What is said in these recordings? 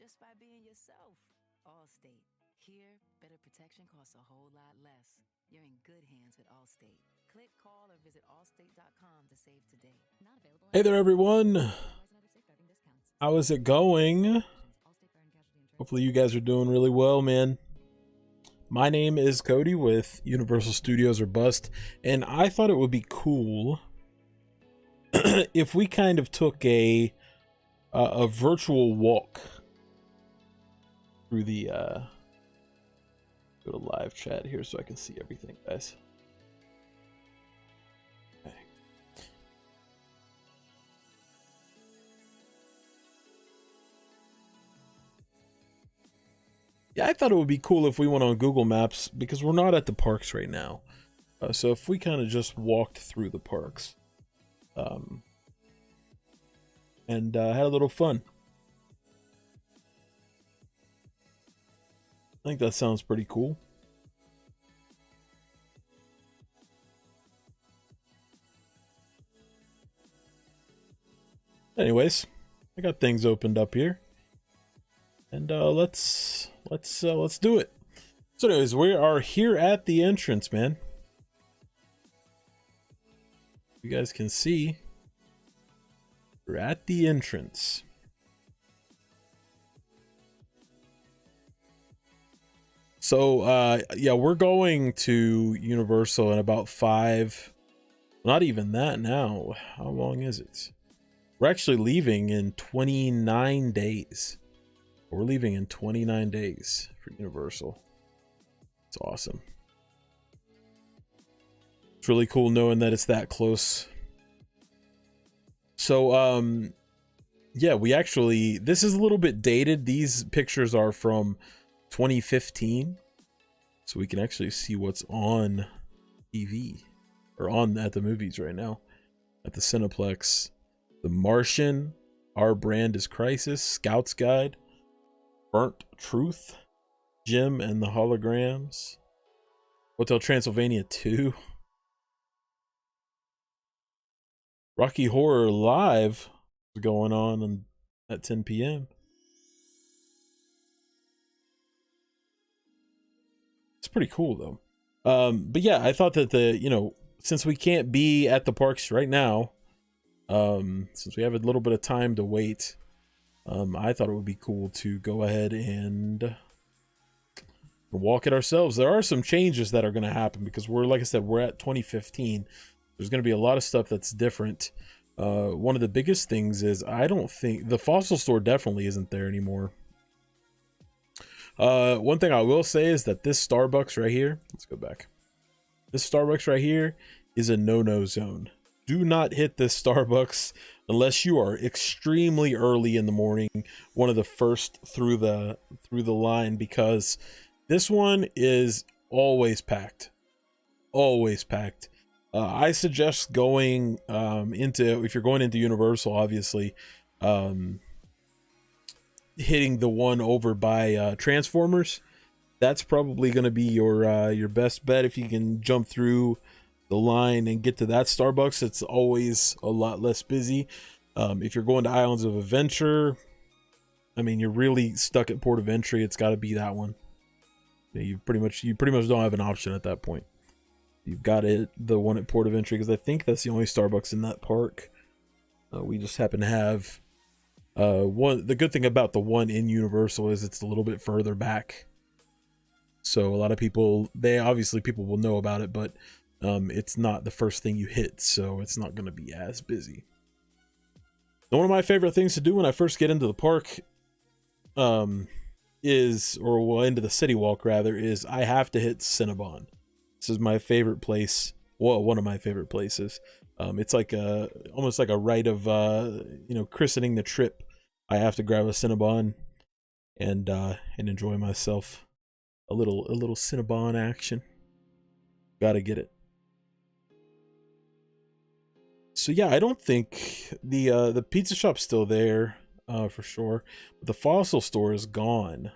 just by being yourself. Allstate. Here, better protection costs a whole lot less. You're in good hands with Allstate. Click, call, or visit allstate.com to save today. Not available. Hey there, everyone. How is it going? Hopefully you guys are doing really well, man. My name is Cody with Universal Studios or Bust, and I thought it would be cool if we kind of took a virtual walk through the go to live chat here so I can see everything, guys. Okay. Yeah, I thought it would be cool if we went on Google Maps because we're not at the parks right now. So if we kind of just walked through the parks and had a little fun. I think that sounds pretty cool. Anyways, I got things opened up here, and let's do it. So, anyways, we are here at the entrance, man. You guys can see we're at the entrance. So, yeah, we're going to Universal in about 5, not even that now. How long is it? We're actually leaving in 29 days. We're leaving in 29 days for Universal. It's awesome. It's really cool knowing that it's that close. So, yeah, we actually, this is a little bit dated. These pictures are from 2015, so we can actually see what's on TV or on at the movies right now at the Cineplex. The Martian, Our Brand is Crisis, Scout's Guide, Burnt Truth, Jim and the Holograms, Hotel Transylvania 2, Rocky Horror Live is going on at 10 p.m. It's pretty cool though. But yeah, I thought that since we can't be at the parks right now, since we have a little bit of time to wait, I thought it would be cool to go ahead and walk it ourselves. There are some changes that are going to happen because like I said, we're at 2015. There's going to be a lot of stuff that's different. One of the biggest things is I don't think the Fossil store definitely isn't there anymore. One thing I will say is that this Starbucks right here, let's go back. This Starbucks right here is a no-no zone. Do not hit this Starbucks unless you are extremely early in the morning, one of the first through the line, because this one is always packed. Always packed. I suggest going if you're going into Universal, obviously, hitting the one over by Transformers. That's probably going to be your best bet if you can jump through the line and get to that Starbucks. It's always a lot less busy. If you're going to Islands of Adventure, I mean, you're really stuck at Port of Entry. It's got to be that one. You pretty much don't have an option at that point. You've got the one at Port of Entry because I think that's the only Starbucks in that park. We just happen to have one. The good thing about the one in Universal is it's a little bit further back, so a lot of people will know about it, but it's not the first thing you hit, so it's not going to be as busy. Now, one of my favorite things to do when I first get into the park into the City Walk rather, is I have to hit Cinnabon. This is my favorite place. Well, one of my favorite places. It's like almost like a rite of christening the trip. I have to grab a Cinnabon and enjoy myself. A little Cinnabon action. Gotta get it. So yeah, I don't think the pizza shop's still there for sure, but the Fossil store is gone.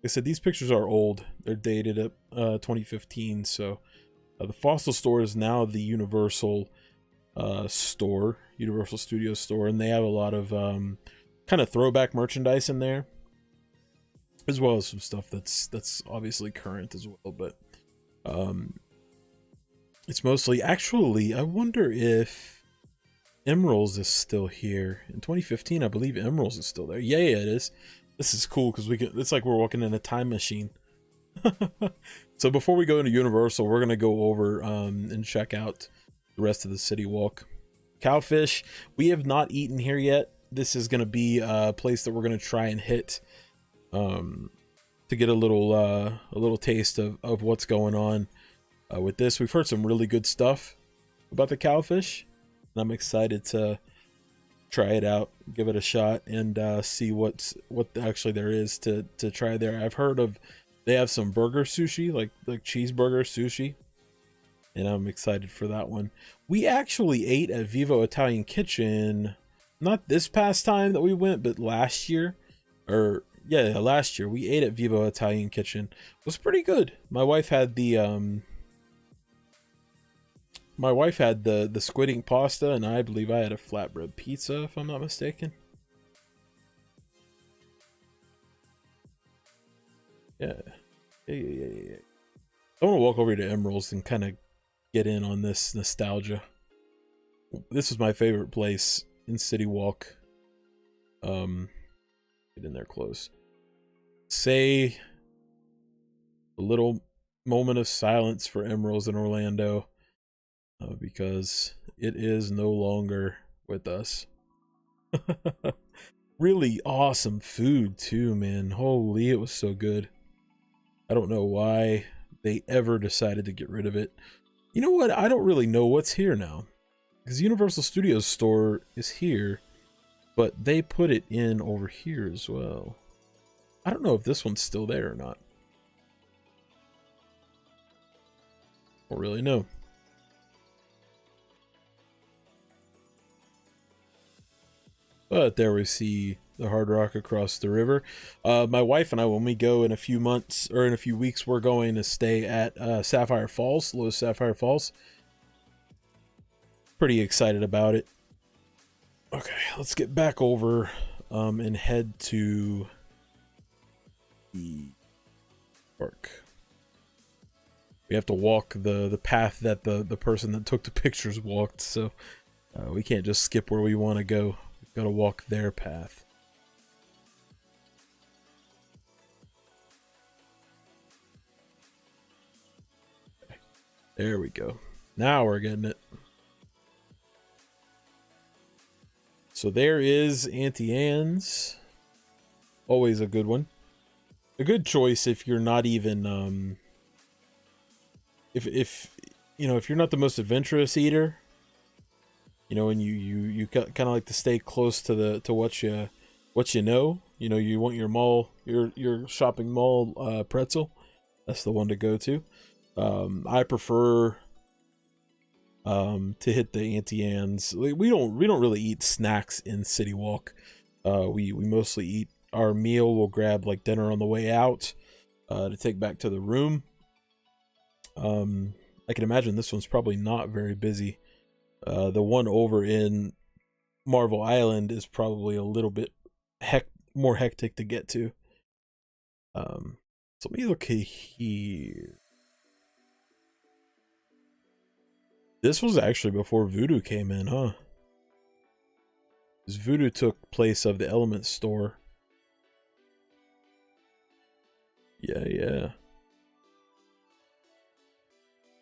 Like I said, these pictures are old. They're dated at 2015. So the Fossil store is now the Universal store, Universal Studios store, and they have a lot of kind of throwback merchandise in there. as well as some stuff that's obviously current as well. But it's mostly, actually, I wonder if Emeralds is still here. In 2015, I believe Emeralds is still there. Yeah, it is. This is cool because it's like we're walking in a time machine. So before we go into Universal, we're gonna go over and check out the rest of the City Walk. Cowfish, we have not eaten here yet. This is gonna be a place that we're gonna try and hit to get a little taste of what's going on with this. We've heard some really good stuff about the Cowfish, and I'm excited to try it out, give it a shot, and see what actually there is to try there. I've heard of, they have some burger sushi, like cheeseburger sushi, and I'm excited for that one. We actually ate at Vivo Italian Kitchen, not this past time that we went, but last year, or yeah, last year we ate at Vivo Italian Kitchen. It was pretty good. My wife had the squid ink pasta, and I believe I had a flatbread pizza, if I'm not mistaken. Yeah. I want to walk over to Emeralds and kind of get in on this nostalgia. This was my favorite place in City Walk. Get in there close. Say a little moment of silence for Emeralds in Orlando, because it is no longer with us. Really awesome food too, man. Holy, it was so good. I don't know why they ever decided to get rid of it. You know what? I don't really know what's here now, because Universal Studios store is here, but they put it in over here as well. I don't know if this one's still there or not. Don't really know. But there we see the Hard Rock across the river. My wife and I, when we go in a few months or in a few weeks, we're going to stay at Sapphire Falls, Lowe's Sapphire Falls. Pretty excited about it. Okay, let's get back over and head to the park. We have to walk the path that the person that took the pictures walked, so we can't just skip where we want to go. We've got to walk their path. Okay. There we go. Now we're getting it. So there is Auntie Anne's. Always a good one. A good choice if you're not even if you know, if you're not the most adventurous eater, you know, and you kind of like to stay close to what you know, you want your mall, your shopping mall pretzel. That's the one to go to. I prefer to hit the Auntie Anne's. We don't really eat snacks in City Walk. We mostly eat our meal. We'll grab like dinner on the way out to take back to the room. I can imagine this one's probably not very busy. The one over in Marvel Island is probably a little bit more hectic to get to. So let me look here. This was actually before Voodoo came in, huh? Because Voodoo took place of the Element store. Yeah.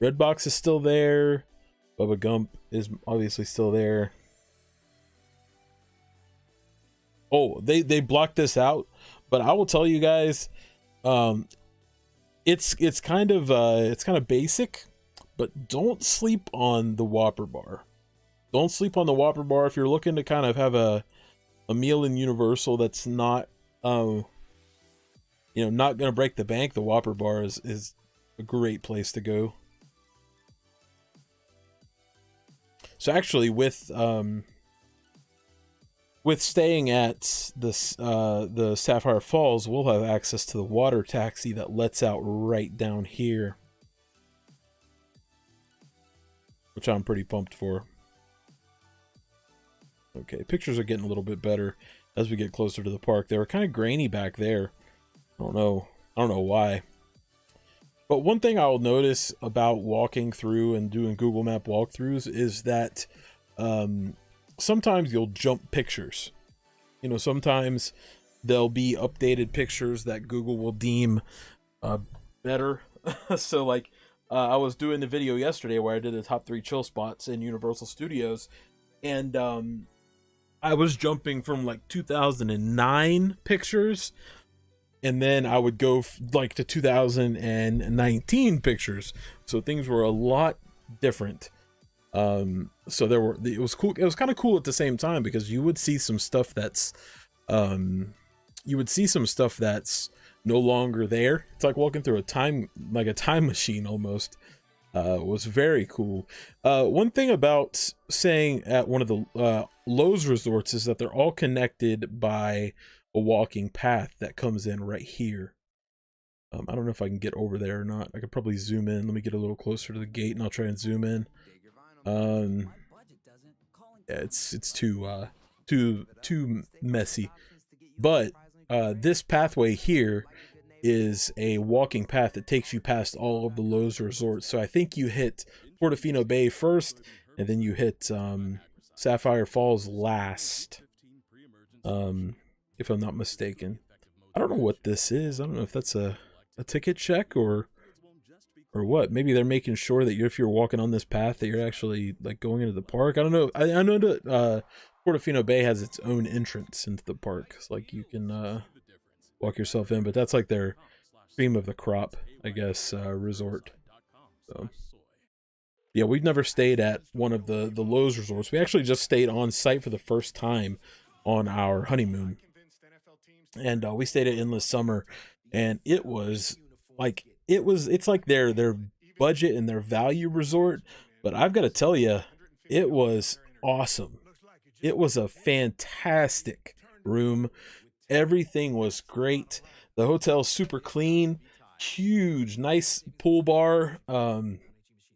Redbox is still there. Bubba Gump is obviously still there. Oh, they blocked this out, but I will tell you guys, it's kind of basic, but don't sleep on the Whopper bar. Don't sleep on the Whopper bar if you're looking to kind of have a meal in Universal that's not not gonna break the bank. The Whopper bar is a great place to go. So actually, with staying at the Sapphire Falls, we'll have access to the water taxi that lets out right down here, which I'm pretty pumped for. Okay, pictures are getting a little bit better as we get closer to the park. They were kind of grainy back there. I don't know why. But one thing I'll notice about walking through and doing Google Map walkthroughs is that sometimes you'll jump pictures. You know, sometimes there'll be updated pictures that Google will deem better. So like I was doing the video yesterday where I did the top 3 chill spots in Universal Studios, and I was jumping from like 2009 pictures, and then I would go like to 2019 pictures. So things were a lot different. So it was cool. It was kind of cool at the same time, because you would see some stuff that's no longer there. It's like walking through a time machine almost. It was very cool. One thing about staying at one of the Lowe's resorts is that they're all connected by a walking path that comes in right here. I don't know if I can get over there or not. I could probably zoom in. Let me get a little closer to the gate and I'll try and zoom in. Yeah, it's too messy. But this pathway here is a walking path that takes you past all of the Lowe's resorts. So I think you hit Portofino Bay first, and then you hit Sapphire Falls last, if I'm not mistaken. I don't know what this is. I don't know if that's a ticket check or what. Maybe they're making sure that if you're walking on this path that you're actually like going into the park. I don't know. I know that Portofino Bay has its own entrance into the park. So like you can walk yourself in, but that's like their cream of the crop, I guess, resort. So yeah, we've never stayed at one of the Lowe's resorts. We actually just stayed on site for the first time on our honeymoon, and we stayed at Endless Summer, and it was like it's like their budget and their value resort. But I've got to tell you, it was awesome. It was a fantastic room. Everything was great. The hotel's super clean, huge, nice pool bar.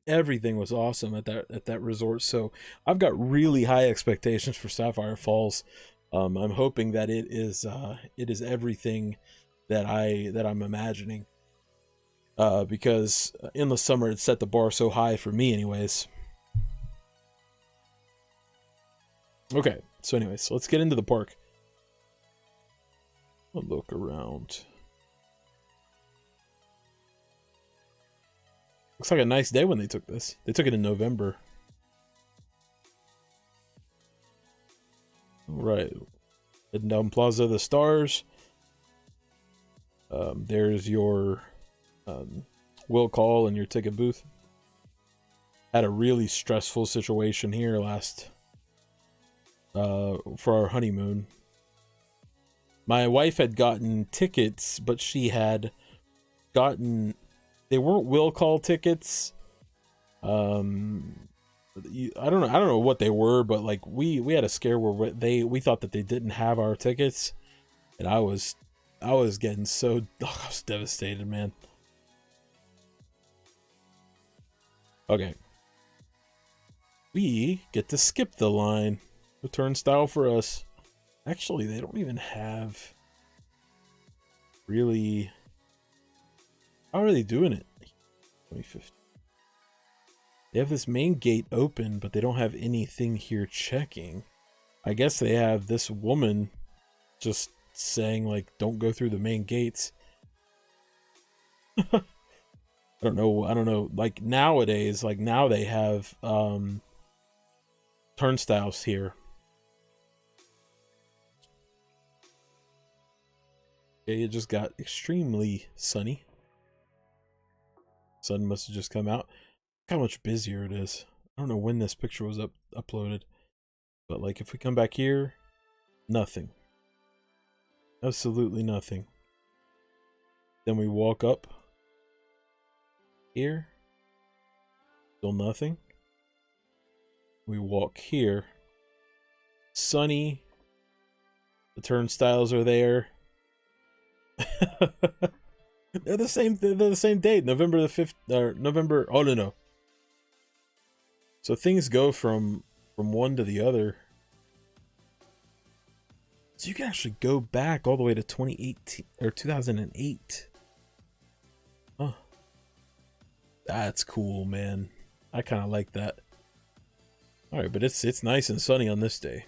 Everything was awesome at that resort. So I've got really high expectations for Sapphire Falls. I'm hoping that it is everything that I'm imagining. Because in the summer it set the bar so high for me, anyways. Okay, so anyways, let's get into the park. I'll look around. Looks like a nice day when they took this. They took it in November. All right, heading down Plaza of the Stars. There's your will call and your ticket booth. Had a really stressful situation here for our honeymoon. My wife had gotten tickets, but she had gotten, they weren't will call tickets. I don't know what they were, but like we had a scare where we thought that they didn't have our tickets, and I was getting I was devastated, man. Okay. We get to skip the line. The turnstile for us. Actually, they don't even have really. How are they doing it? 2015. They have this main gate open, but they don't have anything here checking. I guess they have this woman just saying like, "Don't go through the main gates." I don't know. Like nowadays, like now they have turnstiles here. Okay, it just got extremely sunny. Sun must have just come out. Look how much busier it is. I don't know when this picture was uploaded, but like if we come back here, nothing. Absolutely nothing. Then we walk up here, still nothing. We walk here, sunny. The turnstiles are there. They're the same date, November the 5th, or November. Oh no. So things go from one to the other. So you can actually go back all the way to 2018 or 2008. Huh. That's cool, man. I kind of like that. All right, but it's nice and sunny on this day.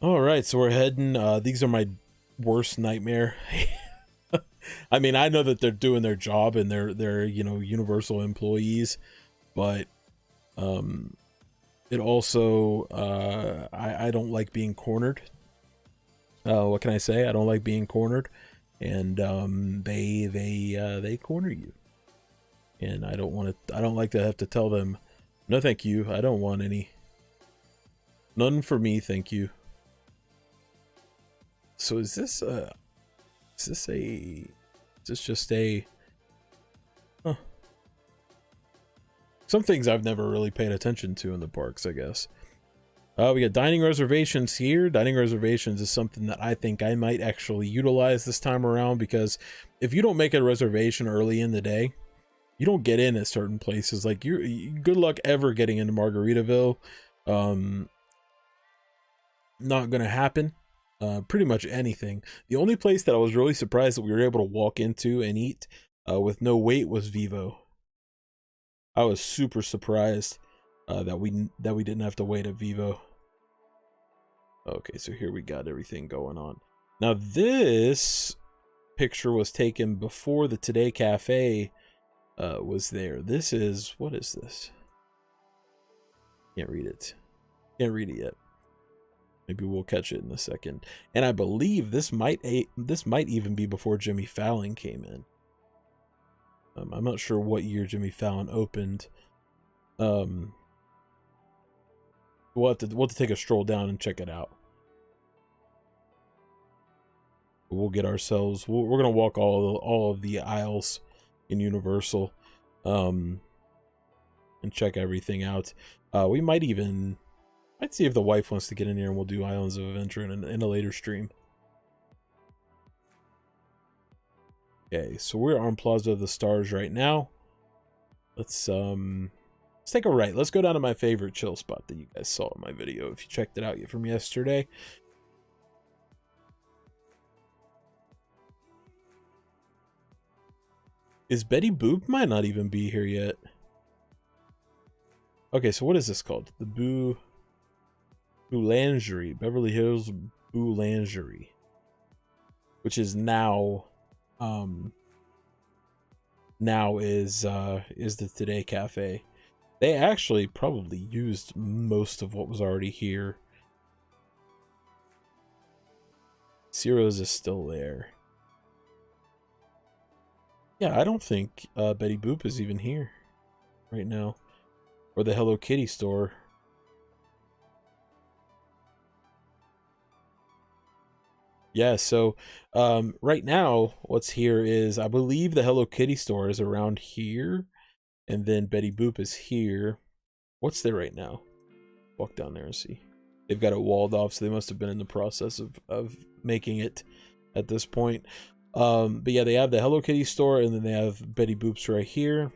All right, so we're heading. These are my worst nightmare. I mean, I know that they're doing their job and they're Universal employees, but it also I don't like being cornered. What can I say? I don't like being cornered, and they corner you, and I don't like to have to tell them, no, thank you. I don't want any. None for me, thank you. So is this just a huh. Some things I've never really paid attention to in the parks, I guess. We got dining reservations here. Dining reservations is something that I think I might actually utilize this time around, because if you don't make a reservation early in the day, you don't get in at certain places. Like, good luck ever getting into Margaritaville. Not gonna happen. Pretty much anything. The only place that I was really surprised that we were able to walk into and eat with no wait was Vivo. I was super surprised that we didn't have to wait at Vivo. Okay, so here we got everything going on. Now this picture was taken before the Today Cafe was there. This is, what is this? Can't read it. Can't read it yet. Maybe we'll catch it in a second. And I believe this might even be before Jimmy Fallon came in. I'm not sure what year Jimmy Fallon opened. We'll have to take a stroll down and check it out. We'll get ourselves. We're gonna walk all of the aisles in Universal, and check everything out. We might see if the wife wants to get in here, and we'll do Islands of Adventure in a later stream. Okay, so we're on Plaza of the Stars right now. Let's take a right. Let's go down to my favorite chill spot that you guys saw in my video, if you checked it out from yesterday. Is Betty Boop might not even be here yet. Okay, so what is this called? The Boulangerie, Beverly Hills Boulangerie, which is now is the Today Cafe. They actually probably used most of what was already here. Ciro's is still there. Yeah, I don't think Betty Boop is even here right now, or the Hello Kitty store. Yeah, so right now what's here is, I believe the Hello Kitty store is around here, and then Betty Boop is here. What's there right now? Walk down there and see. They've got it walled off, so they must have been in the process of making it at this point. But yeah, they have the Hello Kitty store, and then they have Betty Boop's right here.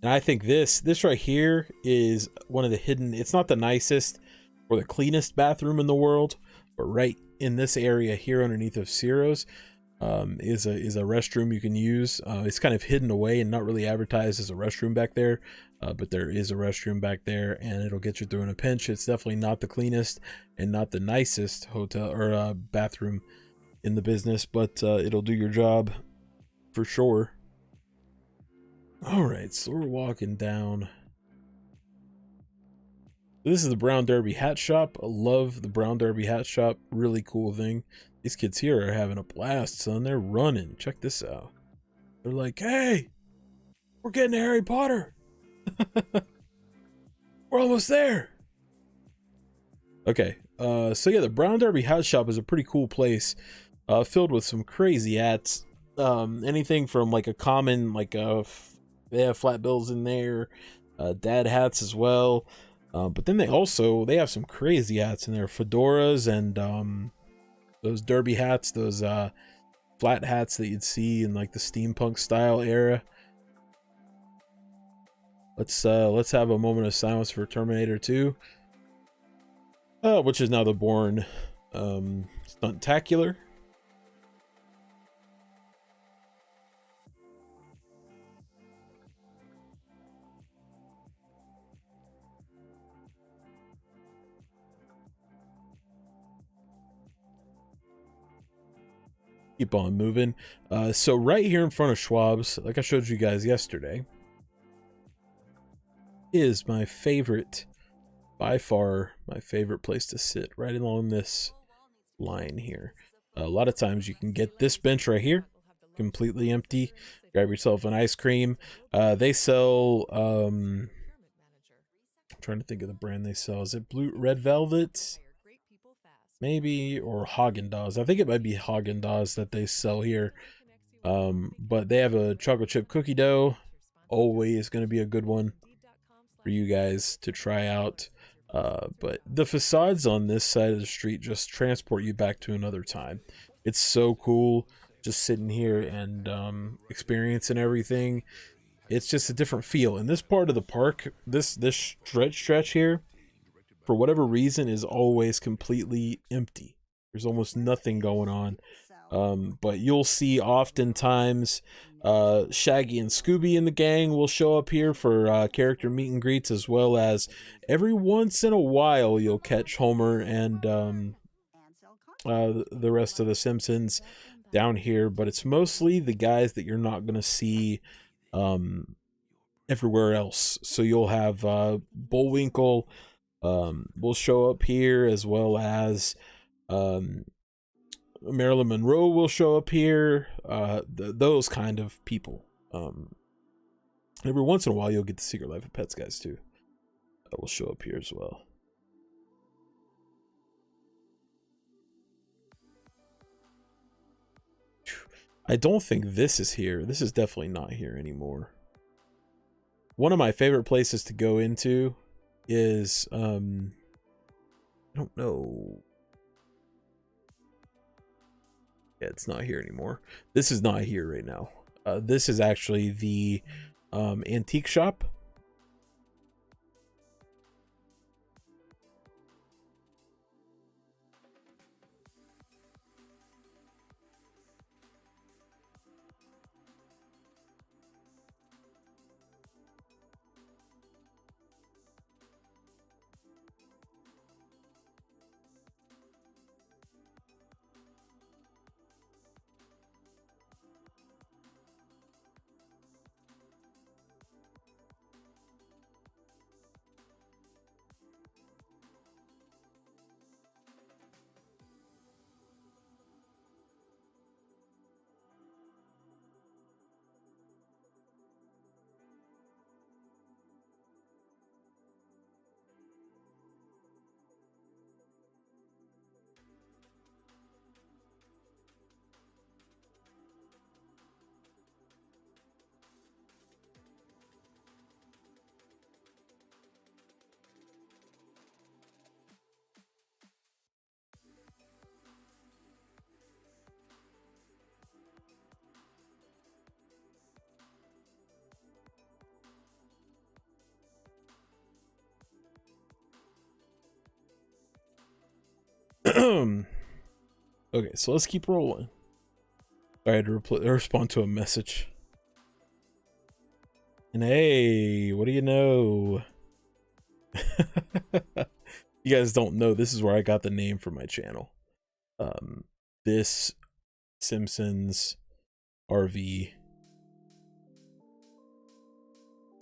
And I think this right here is one of the hidden, it's not the nicest or the cleanest bathroom in the world, but right in this area here underneath of Ciro's is a restroom you can use. It's kind of hidden away and not really advertised as a restroom back there, but there is a restroom back there, and it'll get you through in a pinch. It's definitely not the cleanest and not the nicest hotel or bathroom in the business, but it'll do your job for sure. All right, so we're walking down. This is the Brown Derby Hat Shop. I love the Brown Derby Hat Shop. Really cool thing. These kids here are having a blast, son. They're running. Check this out. They're like, hey, we're getting to Harry Potter. We're almost there. Okay, so yeah, the Brown Derby Hat Shop is a pretty cool place, filled with some crazy hats. Anything from like a common, like they have flat bills in there, dad hats as well. But then they have some crazy hats in there, fedoras and those derby hats, those flat hats that you'd see in like the steampunk style era. Let's have a moment of silence for Terminator 2, which is now the Bourne Stuntacular. Keep on moving. So right here in front of Schwab's, like I showed you guys yesterday, is my favorite, by far my favorite place to sit, right along this line here. A lot of times you can get this bench right here completely empty, grab yourself an ice cream. They sell I'm trying to think of the brand they sell. Is it Red Velvet maybe, or Haagen-Dazs? I think it might be Haagen-Dazs that they sell here. But they have a chocolate chip cookie dough, always going to be a good one for you guys to try out. But the facades on this side of the street just transport you back to another time. It's so cool just sitting here and experiencing everything. It's just a different feel. And this part of the park, this stretch here, for whatever reason, is always completely empty. There's almost nothing going on. But you'll see oftentimes Shaggy and Scooby and the gang will show up here for character meet and greets, as well as every once in a while you'll catch Homer and the rest of the Simpsons down here. But it's mostly the guys that you're not going to see everywhere else. So you'll have Bullwinkle will show up here, as well as Marilyn Monroe will show up here. Those kind of people. Every once in a while you'll get the Secret Life of Pets guys too. That will show up here as well. I don't think this is here. This is definitely not here anymore. One of my favorite places to go into is I don't know. Yeah, it's not here anymore. This is not here right now. This is actually the antique shop. Okay, so let's keep rolling. I had to respond to a message. And hey, what do you know? You guys don't know, this is where I got the name for my channel. This Simpsons RV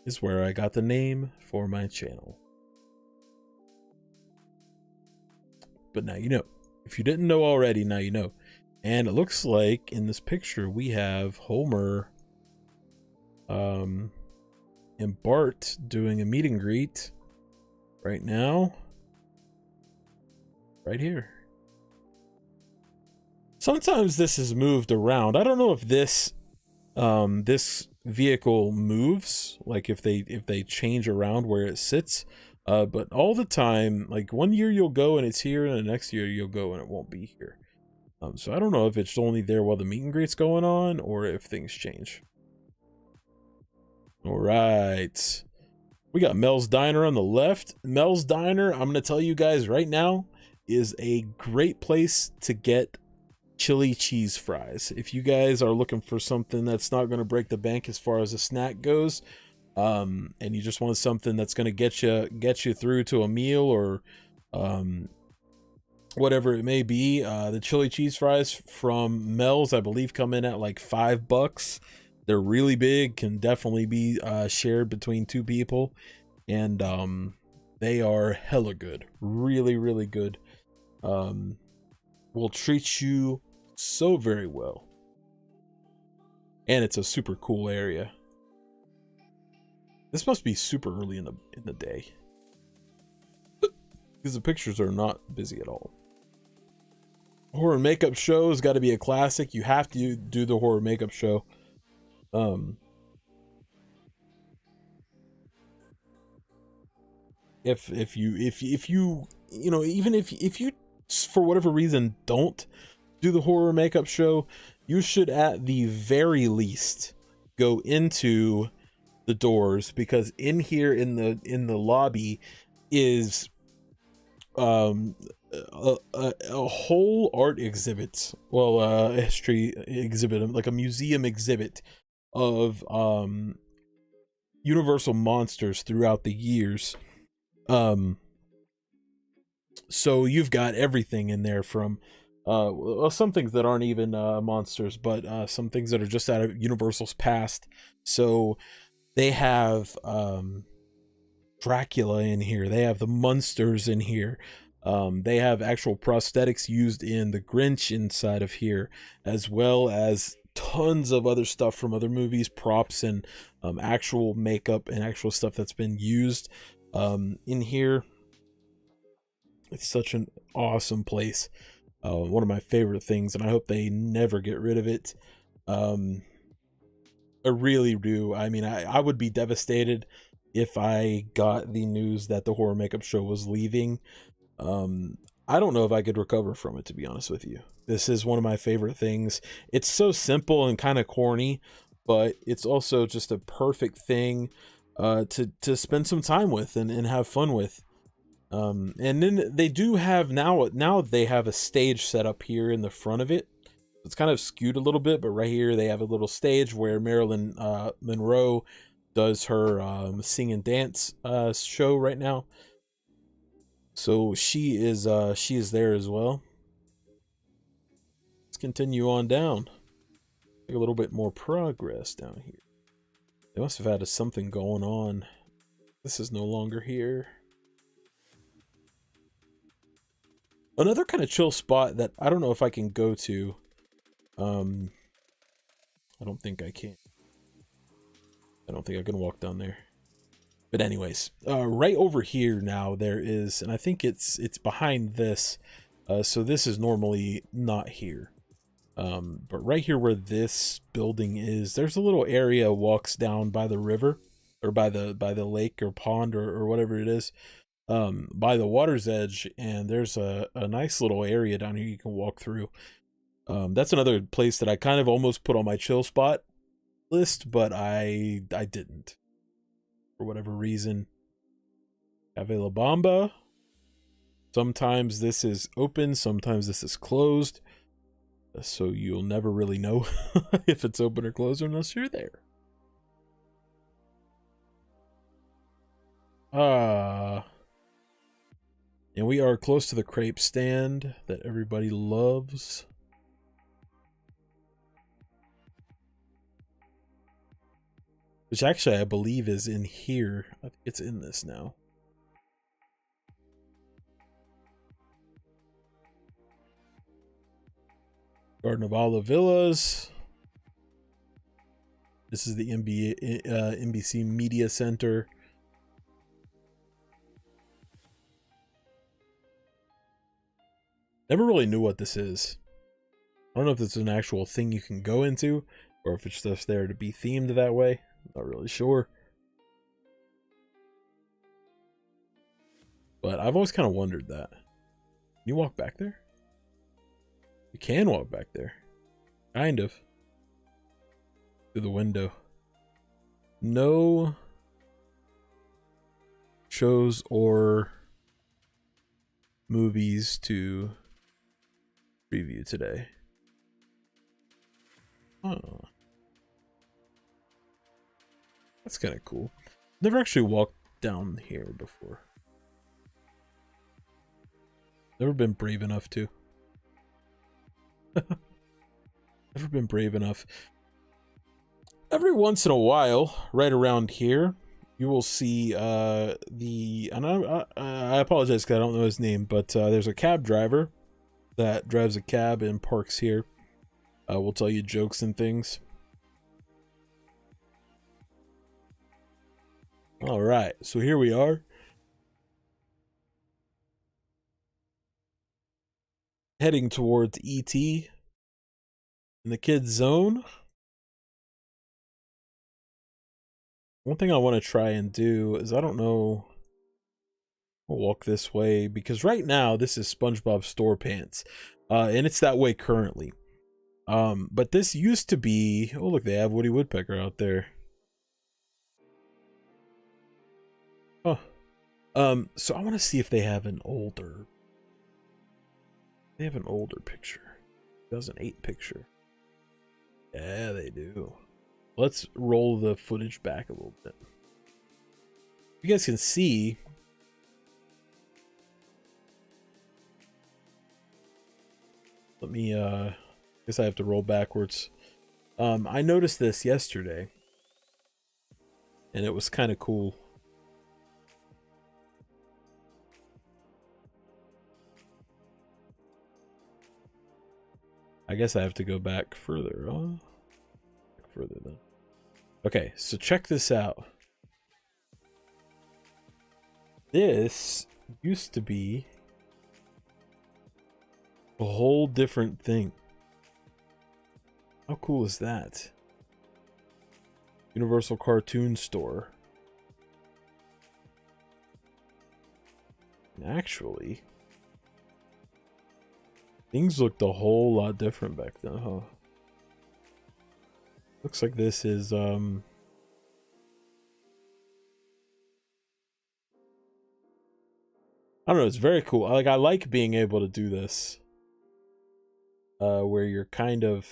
is where I got the name for my channel. But now you know. If you didn't know already, now you know. And it looks like in this picture we have Homer and Bart doing a meet and greet right now. Right here. Sometimes this is moved around. I don't know if this this vehicle moves, like if they change around where it sits. But all the time, like one year you'll go and it's here, and the next year you'll go and it won't be here. So I don't know if it's only there while the meet and greet's going on or if things change. All right. We got Mel's Diner on the left. Mel's Diner, I'm going to tell you guys right now, is a great place to get chili cheese fries. If you guys are looking for something that's not going to break the bank as far as a snack goes, and you just want something that's going to get you through to a meal or whatever it may be, the chili cheese fries from Mel's, I believe, come in at like $5. They're really big, can definitely be shared between two people, and they are hella good. Really, really good. Will treat you so very well, and it's a super cool area. This must be super early in the day, because the pictures are not busy at all. Horror makeup show has got to be a classic. You have to do the horror makeup show. If you you know, even if you for whatever reason don't do the horror makeup show, you should at the very least go into the doors, because in here in the lobby is a whole art exhibit, well, a history exhibit, like a museum exhibit of Universal monsters throughout the years. So you've got everything in there from well, some things that aren't even monsters, but some things that are just out of Universal's past. So they have Dracula in here, they have the Munsters in here, they have actual prosthetics used in the Grinch inside of here, as well as tons of other stuff from other movies, props and actual makeup and actual stuff that's been used in here. It's such an awesome place. One of my favorite things, and I hope they never get rid of it. I really do. I mean, I would be devastated if I got the news that the horror makeup show was leaving. I don't know if I could recover from it, to be honest with you. This is one of my favorite things. It's so simple and kind of corny, but it's also just a perfect thing to spend some time with and have fun with. And then they do have now they have a stage set up here in the front of it. It's kind of skewed a little bit, but right here they have a little stage where Marilyn Monroe does her sing and dance show right now. So she is there as well. Let's continue on down. Make a little bit more progress down here. They must have had something going on. This is no longer here. Another kind of chill spot that I don't know if I can go to. I don't think I can. I don't think I can walk down there. But anyways, right over here now there is, and I think it's behind this. So this is normally not here. But right here where this building is, there's a little area walks down by the river, or by the lake or pond or whatever it is, by the water's edge, and there's a nice little area down here you can walk through. That's another place that I kind of almost put on my chill spot list, but I didn't for whatever reason. Cave La Bamba. Sometimes this is open, sometimes this is closed, so you'll never really know if it's open or closed unless you're there. And we are close to the crepe stand that everybody loves. Which actually I believe is in here. I think it's in this now. Garden of Olive Villas. This is the NBC Media Center. Never really knew what this is. I don't know if it's an actual thing you can go into, or if it's just there to be themed that way. Not really sure. But I've always kind of wondered that. Can you walk back there? You can walk back there. Kind of. Through the window. No shows or movies to preview today. Oh. That's kind of cool. Never actually walked down here before. Never been brave enough to. Never been brave enough. Every once in a while, right around here, you will see and I apologize because I don't know his name, but there's a cab driver that drives a cab and parks here. Will tell you jokes and things. All right, so here we are. Heading towards E.T. in the kids zone. One thing I want to try and do is, I don't know, I'll walk this way because right now this is SpongeBob SquarePants, and it's that way currently. But this used to be, oh look, they have Woody Woodpecker out there. Oh, so I want to see if they have an older. They have an older picture, 2008 picture. Yeah, they do. Let's roll the footage back a little bit. You guys can see. Let me, guess I have to roll backwards. I noticed this yesterday, and it was kind of cool. I guess I have to go back further. Further then. Okay, so check this out. This used to be a whole different thing. How cool is that? Universal Cartoon Store. And actually, things looked a whole lot different back then, huh? Looks like this is, I don't know, it's very cool. I like being able to do this. Where you're kind of,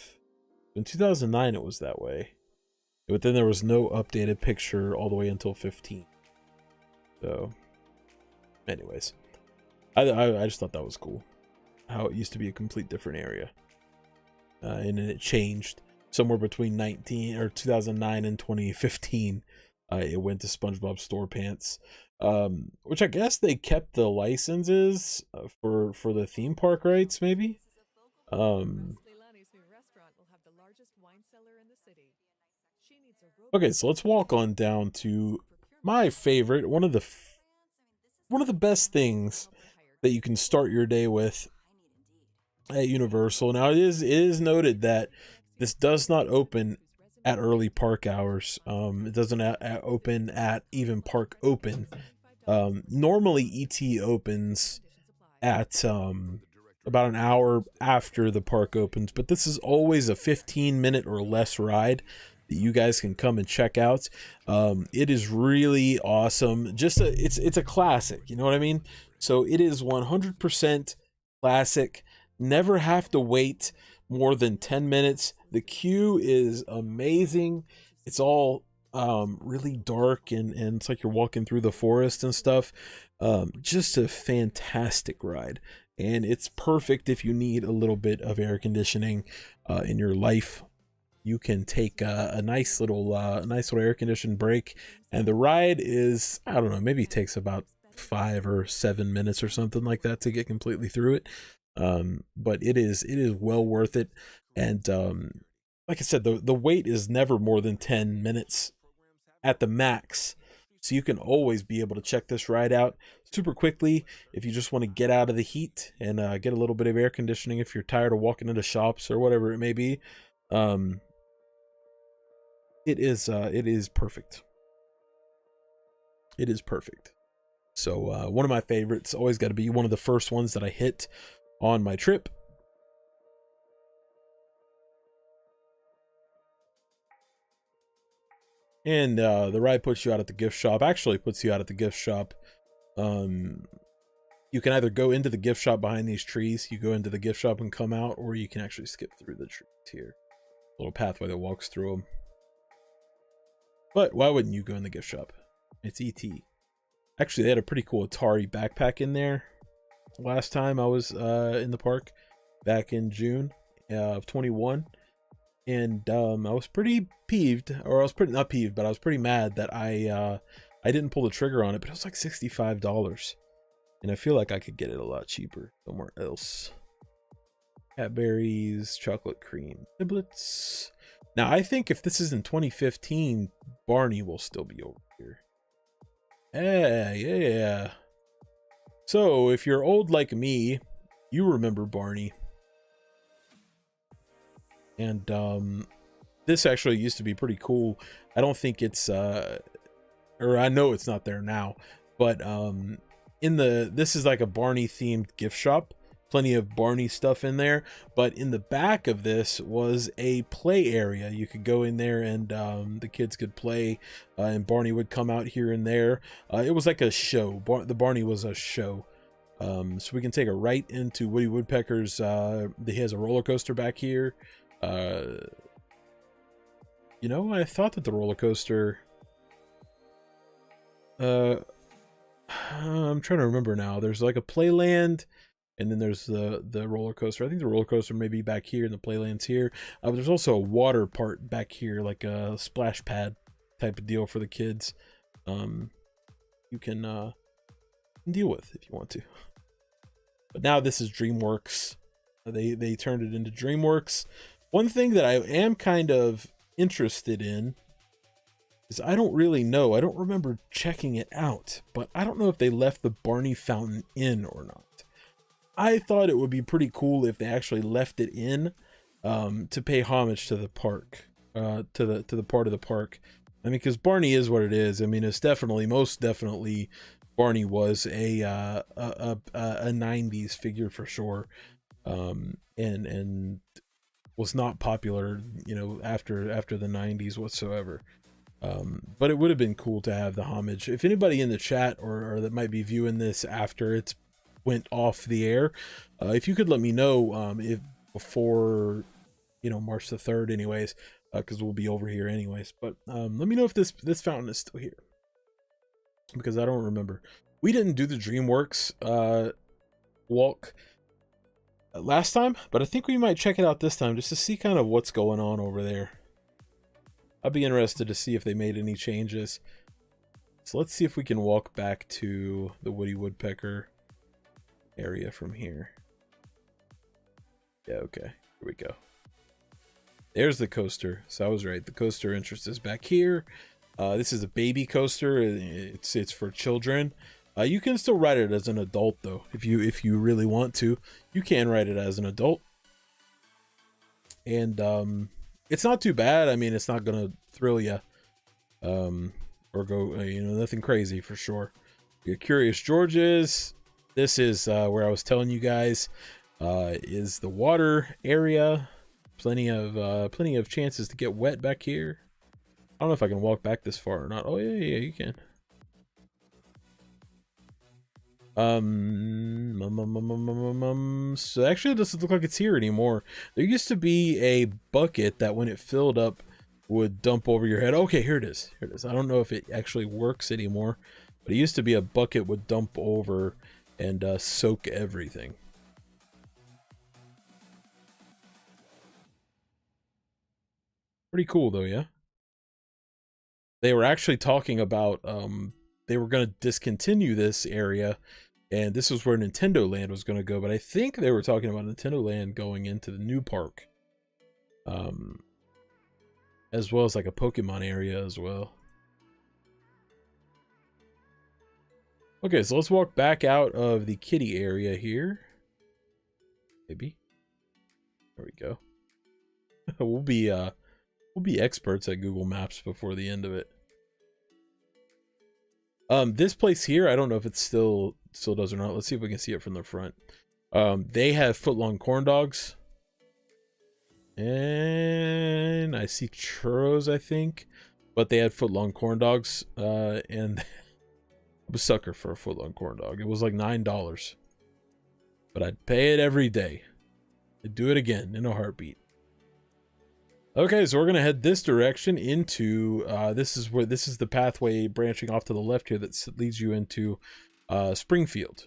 in 2009 it was that way. But then there was no updated picture all the way until 15. So, anyways. I just thought that was cool. How it used to be a complete different area. And then it changed. Somewhere between 2009 and 2015, it went to SpongeBob SquarePants, which I guess they kept the licenses for the theme park rights, maybe. Okay, so let's walk on down to my favorite, one of the best things that you can start your day with at Universal. Now it is noted that this does not open at early park hours. It doesn't open at even park open. Normally ET opens at about an hour after the park opens, but this is always a 15-minute or less ride that you guys can come and check out. It is really awesome. It's a classic, you know what I mean? So it is 100% classic. Never have to wait more than 10 minutes. The queue is amazing. It's all really dark and it's like you're walking through the forest and stuff. Just a fantastic ride, and it's perfect if you need a little bit of air conditioning in your life. You can take a nice little air conditioned break, and the ride is, I don't know, maybe it takes about 5 or 7 minutes or something like that to get completely through it. But it is well worth it. And like I said, the wait is never more than 10 minutes at the max. So you can always be able to check this ride out super quickly if you just want to get out of the heat and get a little bit of air conditioning if you're tired of walking into shops or whatever it may be. It is perfect. It is perfect. So one of my favorites, always got to be one of the first ones that I hit on my trip. And the ride puts you out at the gift shop. Actually puts you out at the gift shop. You can either go into the gift shop behind these trees, you go into the gift shop and come out, or you can actually skip through the trees here. Little pathway that walks through them. But why wouldn't you go in the gift shop? It's ET. Actually, they had a pretty cool Atari backpack in there last time I was in the park back in June of 21. And I was pretty peeved, or I was pretty, not peeved, but I was pretty mad that I didn't pull the trigger on it, but it was like $65. And I feel like I could get it a lot cheaper somewhere else. Cadbury's, chocolate cream niblets. Now, I think if this is in 2015, Barney will still be over here. Yeah. So, if you're old like me, you remember Barney. And this actually used to be pretty cool. I don't think it's, or I know it's not there now, but this is like a Barney themed gift shop. Plenty of Barney stuff in there, but in the back of this was a play area. You could go in there and the kids could play, and Barney would come out here and there. It was like a show. The Barney was a show. So we can take a right into Woody Woodpecker's. He has a roller coaster back here. You know, I thought that the roller coaster. I'm trying to remember now. There's like a playland. And then there's the roller coaster. I think the roller coaster may be back here and the playland's here. But there's also a water part back here, like a splash pad type of deal for the kids. You can deal with if you want to. But now this is Dreamworks. They turned it into Dreamworks. One thing that I am kind of interested in is I don't really know. I don't remember checking it out, but I don't know if they left the Barney Fountain in or not. I thought it would be pretty cool if they actually left it in to pay homage to the park, to the part of the park. I mean, because Barney is what it is. I mean, it's most definitely, Barney was a 90s figure for sure, and was not popular, you know, after the 90s whatsoever. But it would have been cool to have the homage. If anybody in the chat or that might be viewing this after it's went off the air, if you could let me know if before, you know, March the 3rd anyways, because we'll be over here anyways. But let me know if this fountain is still here, because I don't remember. We didn't do the Dreamworks walk last time, but I think we might check it out this time just to see kind of what's going on over there. I'd be interested to see if they made any changes. So let's see if we can walk back to the Woody Woodpecker area from here. Yeah, okay, here we go. There's the coaster. So I was right, the coaster entrance is back here. This is a baby coaster. It's for children. You can still ride it as an adult though. If you really want to, you can ride it as an adult. And it's not too bad. I mean, it's not gonna thrill you or go you know, nothing crazy for sure. Your Curious George's. This is where I was telling you guys is the water area. Plenty of chances to get wet back here. I don't know if I can walk back this far or not. Oh yeah, you can. So actually it doesn't look like it's here anymore. There used to be a bucket that when it filled up would dump over your head. Okay, here it is. Here it is. I don't know if it actually works anymore, but it used to be a bucket would dump over and soak everything. Pretty cool though, yeah. They were actually talking about they were going to discontinue this area, and this is where Nintendo Land was going to go, but I think they were talking about Nintendo Land going into the new park, as well as like a Pokemon area as well. Okay, so let's walk back out of the kiddie area here. Maybe. There we go. We'll be experts at Google Maps before the end of it. This place here, I don't know if it still does or not. Let's see if we can see it from the front. They have footlong corn dogs. And I see churros, I think. but they had foot-long corn dogs, and I was a sucker for a foot-long corn dog. It was like $9, but I'd pay it every day. I'd do it again in a heartbeat. Okay, so we're gonna head this direction into this is the pathway branching off to the left here that leads you into Springfield.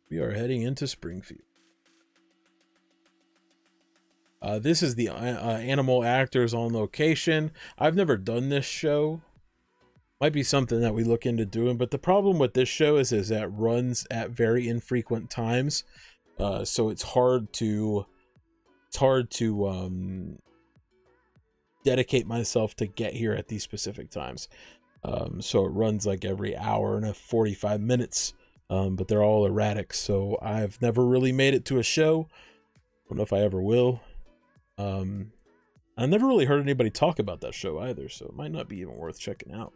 We are heading into Springfield. This is the animal actors on location. I've never done this show. Might be something that we look into doing, but the problem with this show is that it runs at very infrequent times, so it's hard to dedicate myself to get here at these specific times. So it runs like every hour and 45 minutes, but they're all erratic. So I've never really made it to a show. Don't know if I ever will. I never really heard anybody talk about that show either, so it might not be even worth checking out.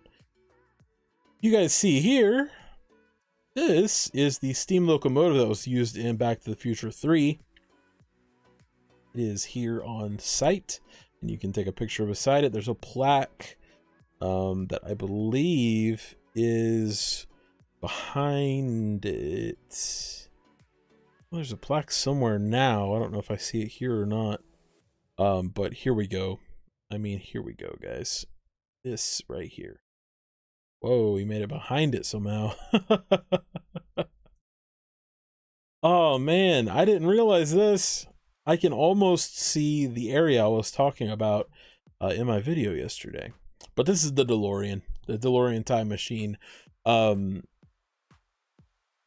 You guys see here, this is the steam locomotive that was used in Back to the Future 3. It is here on site, and you can take a picture beside it. There's a plaque that I believe is behind it. Well, there's a plaque somewhere now. I don't know if I see it here or not. But here we go. I mean, here we go, guys. This right here. Whoa, we made it behind it somehow. Oh man, I didn't realize this. I can almost see the area I was talking about in my video yesterday. But this is the DeLorean time machine.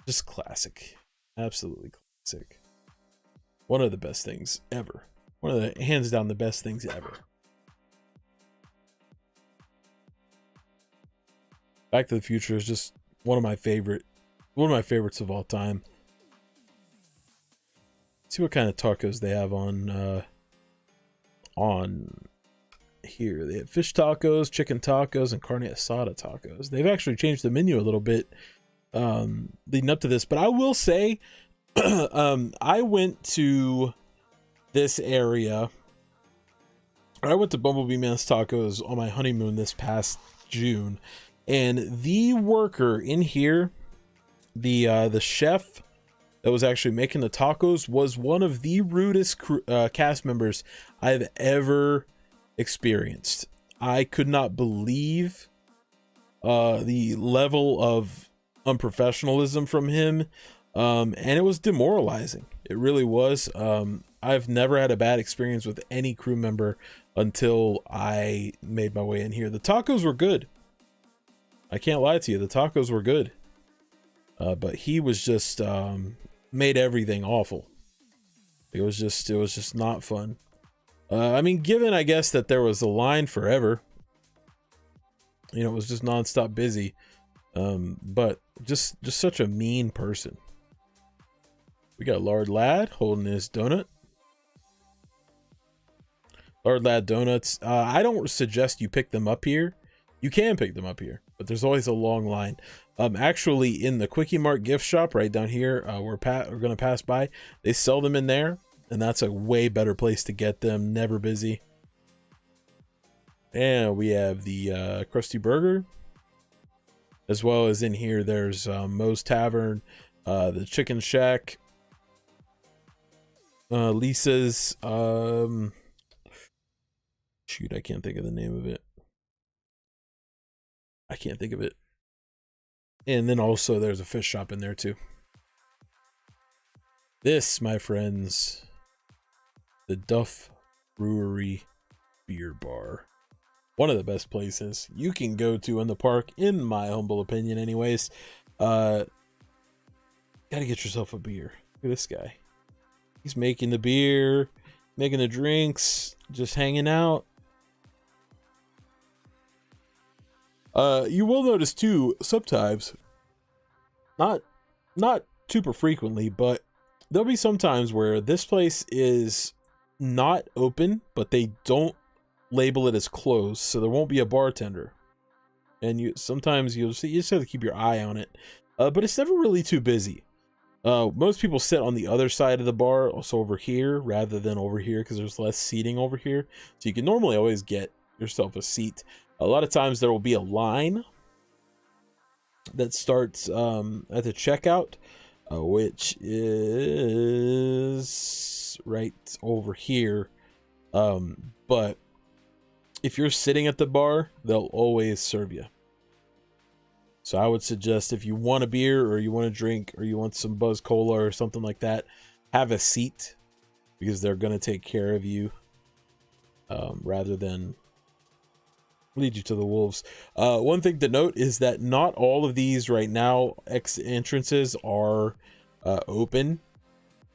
Just classic. Absolutely classic. One of the best things ever. One of the, hands down, the best things ever. Back to the Future is just one of my favorites of all time. Let's see what kind of tacos they have on here. They have fish tacos, chicken tacos, and carne asada tacos. They've actually changed the menu a little bit leading up to this, but I will say I went to this area. I went to Bumblebee Man's Tacos on my honeymoon this past June, and the worker in here, the chef that was actually making the tacos, was one of the rudest cast members I've ever experienced. I could not believe the level of unprofessionalism from him, and it was demoralizing. It really was. I've never had a bad experience with any crew member until I made my way in here. The tacos were good. I can't lie to you. The tacos were good. But he was just made everything awful. It was just not fun. I mean, given, I guess, that there was a line forever, you know, it was just nonstop busy. But just such a mean person. We got Lard Lad holding his donut. Lard Lad donuts. I don't suggest you pick them up here. You can pick them up here, but there's always a long line. Actually, in the Quickie Mart gift shop right down here, we're going to pass by. They sell them in there, and that's a way better place to get them. Never busy. And we have the Krusty Burger, as well as in here there's Moe's Tavern, the Chicken Shack, Lisa's. Shoot, I can't think of the name of it. I can't think of it. And then also there's a fish shop in there too. This, my friends, the Duff Brewery Beer Bar. One of the best places you can go to in the park, in my humble opinion anyways. Gotta get yourself a beer. Look at this guy. He's making the beer, making the drinks, just hanging out. You will notice too, sometimes, not super frequently, but there'll be some times where this place is not open, but they don't label it as closed, so there won't be a bartender. And sometimes you just have to keep your eye on it. But it's never really too busy. Most people sit on the other side of the bar, also over here, rather than over here, because there's less seating over here. So you can normally always get yourself a seat. A lot of times there will be a line that starts at the checkout, which is right over here. But if you're sitting at the bar, they'll always serve you. So I would suggest if you want a beer or you want a drink or you want some Buzz Cola or something like that, have a seat, because they're going to take care of you rather than lead you to the wolves. One thing to note is that not all of these right now entrances are open.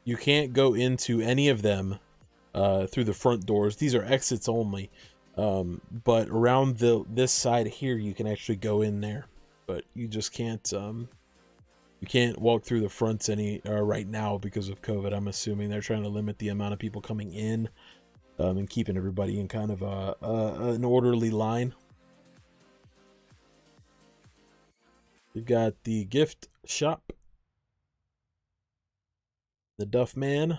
You can't go into any of them through the front doors. These are exits only. But around this side here, you can actually go in there. But you just can't you can't walk through the fronts right now because of COVID. I'm assuming they're trying to limit the amount of people coming in and keeping everybody in kind of an orderly line. We've got the gift shop, the Duff Man,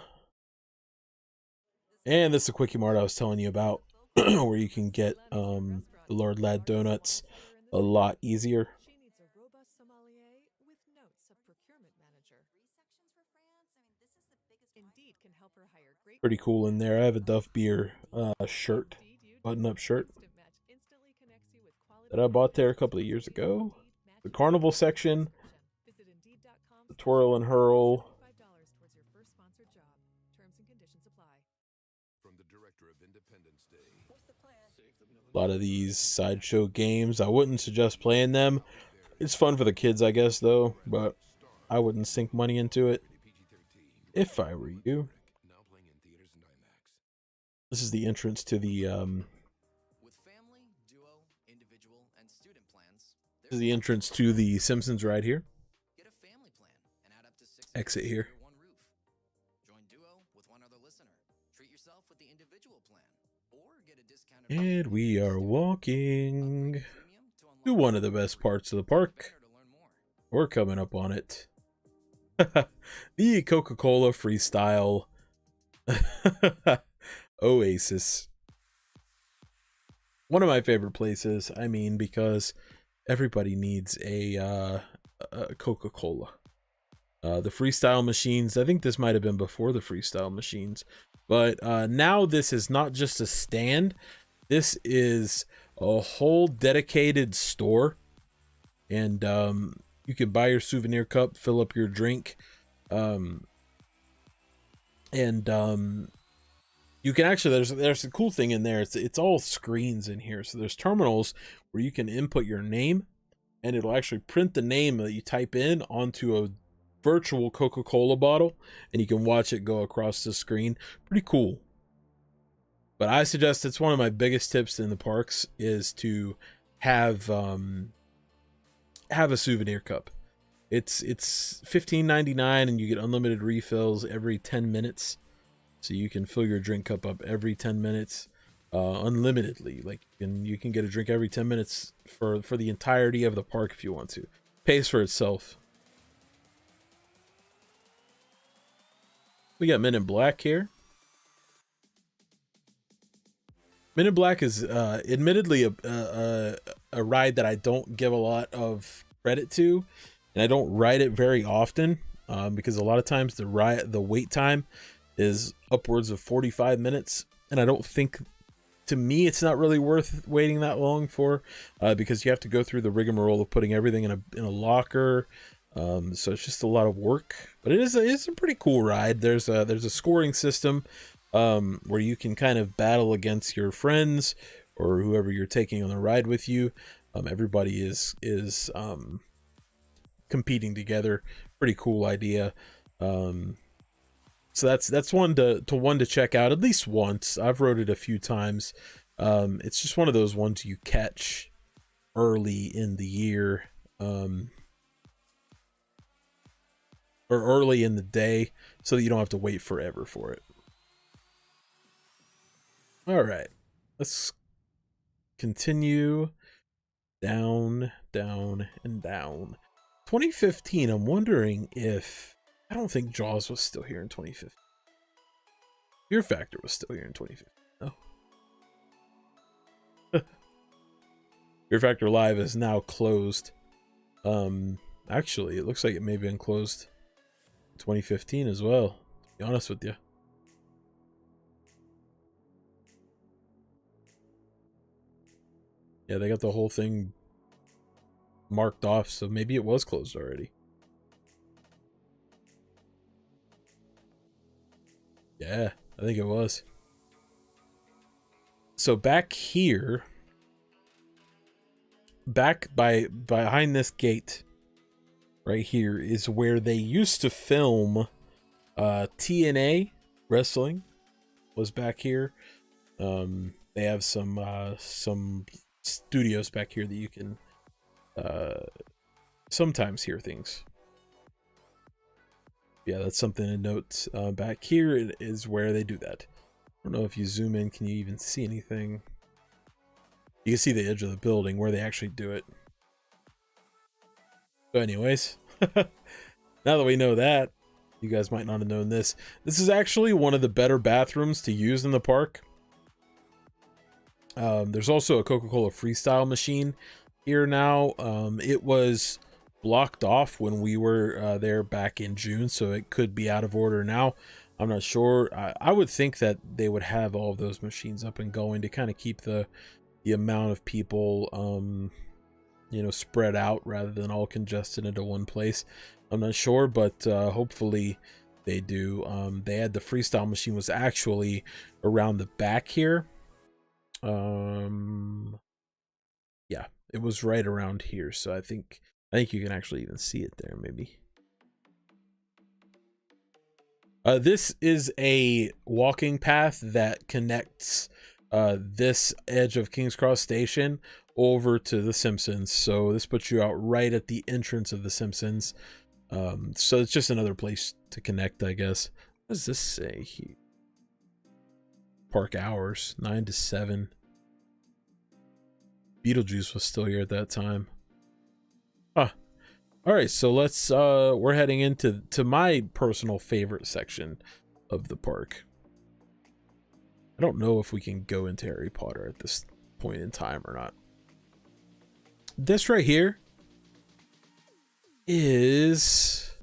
and this is the Quickie Mart I was telling you about, where you can get the Lord Lad donuts a lot easier. Pretty cool in there. I have a Duff Beer shirt, button-up shirt, that I bought there a couple of years ago. The carnival section, the twirl and hurl. A lot of these sideshow games. I wouldn't suggest playing them. It's fun for the kids, I guess, though, but I wouldn't sink money into it if I were you. This is the entrance to the this is the entrance to the Simpsons right here. Exit here. And we are walking to one of the best parts of the park. We're coming up on it. The Coca-Cola Freestyle Oasis. One of my favorite places, I mean, because everybody needs a Coca-Cola. The Freestyle machines, I think this might have been before the Freestyle machines, but now this is not just a stand. This is a whole dedicated store, and you can buy your souvenir cup, fill up your drink, and you can actually, there's a cool thing in there. It's all screens in here. So there's terminals where you can input your name, and it'll actually print the name that you type in onto a virtual Coca-Cola bottle, and you can watch it go across the screen. Pretty cool. But I suggest, it's one of my biggest tips in the parks, is to have a souvenir cup. It's $15.99, and you get unlimited refills every 10 minutes. So you can fill your drink cup up every 10 minutes, unlimitedly. Like, you can get a drink every 10 minutes for the entirety of the park if you want to. Pays for itself. We got Men in Black here. Men in Black is admittedly a ride that I don't give a lot of credit to, and I don't ride it very often because a lot of times the wait time is upwards of 45 minutes, and I don't think, to me, it's not really worth waiting that long for, because you have to go through the rigmarole of putting everything in a locker. So it's just a lot of work, but it's a pretty cool ride. There's a scoring system where you can kind of battle against your friends or whoever you're taking on the ride with you. Everybody is competing together. Pretty cool idea. So that's one to check out at least once. I've rode it a few times. It's just one of those ones you catch early in the year, or early in the day, so that you don't have to wait forever for it. All right, let's continue down, down, and down. 2015, I'm wondering if, I I don't think Jaws was still here in 2015. Fear Factor was still here in 2015. No. Fear Factor Live is now closed. Actually, it looks like it may have been closed in 2015 as well, to be honest with you. Yeah, they got the whole thing marked off, so maybe it was closed already. Yeah, I think it was. So back here, back behind this gate right here is where they used to film TNA wrestling was back here. They have some studios back here that you can sometimes hear things. Yeah, that's something to note. Back here is where they do that. I don't know if you zoom in, can you even see anything? You can see the edge of the building where they actually do it. So anyways, now that we know that, you guys might not have known this. This is actually one of the better bathrooms to use in the park. There's also a Coca-Cola Freestyle machine here now. It was blocked off when we were there back in June, so it could be out of order now. I'm not sure. I would think that they would have all of those machines up and going to kind of keep the amount of people you know, spread out rather than all congested into one place. I'm not sure, but hopefully they do. They had the Freestyle machine was actually around the back here. Yeah, it was right around here, so I think you can actually even see it there, maybe. This is a walking path that connects this edge of King's Cross Station over to the Simpsons. So this puts you out right at the entrance of the Simpsons. So it's just another place to connect, I guess. What does this say here? Park hours, 9 to 7. Beetlejuice was still here at that time. Huh. All right, so let's we're heading into my personal favorite section of the park. I don't know if we can go into Harry Potter at this point in time or not. This right here is,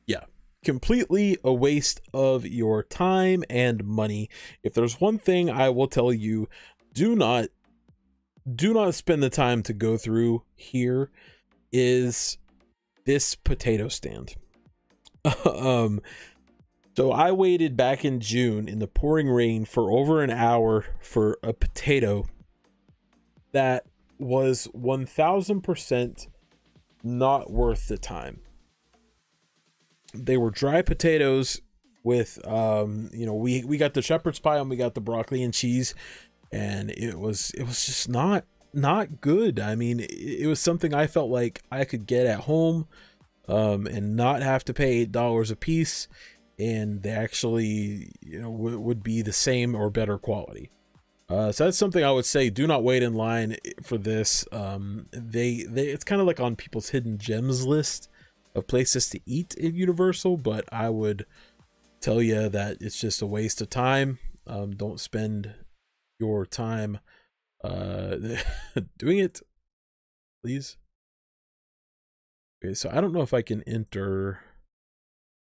yeah, completely a waste of your time and money. If there's one thing I will tell you, do not spend the time to go through here, is this potato stand. So I waited back in June in the pouring rain for over an hour for a potato that was 1000% not worth the time. They were dry potatoes with you know, we got the shepherd's pie and we got the broccoli and cheese, and it was just not good. I mean, it was something I felt like I could get at home and not have to pay $8 a piece, and they actually, you know, would be the same or better quality. So that's something I would say, do not wait in line for this. It's kind of like on people's hidden gems list of places to eat at Universal, but I would tell you that it's just a waste of time. Don't spend your time doing it, please. Okay, so I don't know if I can enter.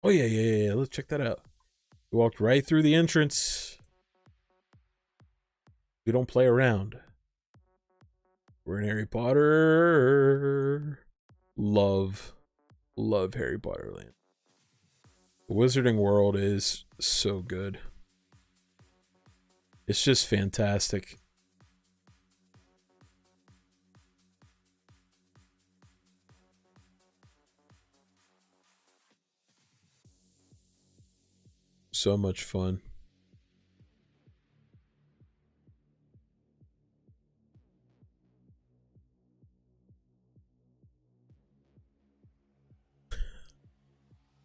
Oh yeah, let's check that out. We walked right through the entrance. We don't play around. We're in Harry Potter. Love Harry Potter Land. The Wizarding World is so good. It's just fantastic. So much fun.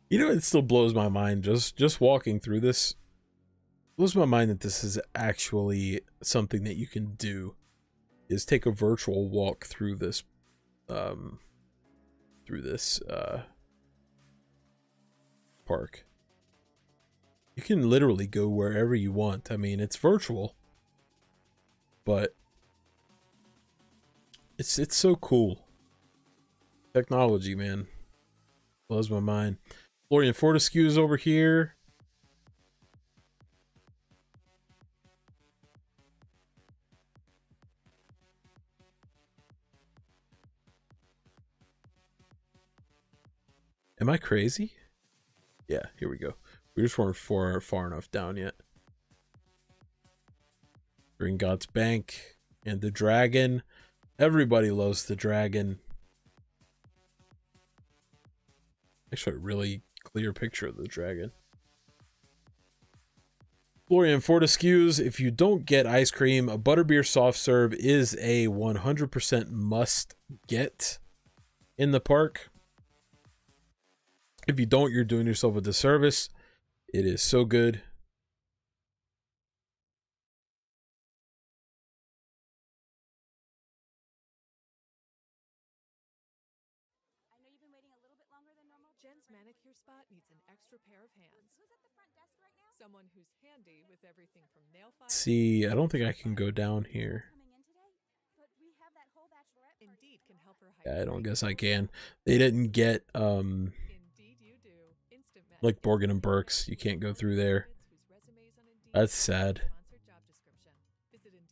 You know, it still blows my mind just walking through this. Blows my mind that this is actually something that you can do, is take a virtual walk through this park. You can literally go wherever you want. I mean, it's virtual, but it's so cool. Technology, man, blows my mind. Florian Fortescue is over here. Am I crazy? Yeah, here we go. We just weren't far enough down yet. Gringotts Bank and the dragon. Everybody loves the dragon. Actually, a really clear picture of the dragon. Florian Fortescue's, if you don't get ice cream, a butterbeer soft serve is a 100% must get in the park. If you don't, you're doing yourself a disservice. It is so good. I know you've been waiting a little bit longer than normal. Jen's manicure spot needs an extra pair of hands. Who's at the front desk right now? Someone who's handy with everything from nail files. See, I don't think I can go down here. Coming in today? But we have that whole bachelorette party. Indeed can help her Yeah, I don't guess I can. They didn't get Indeed you do. Instant like Borgin and Burks. You can't go through there. That's sad.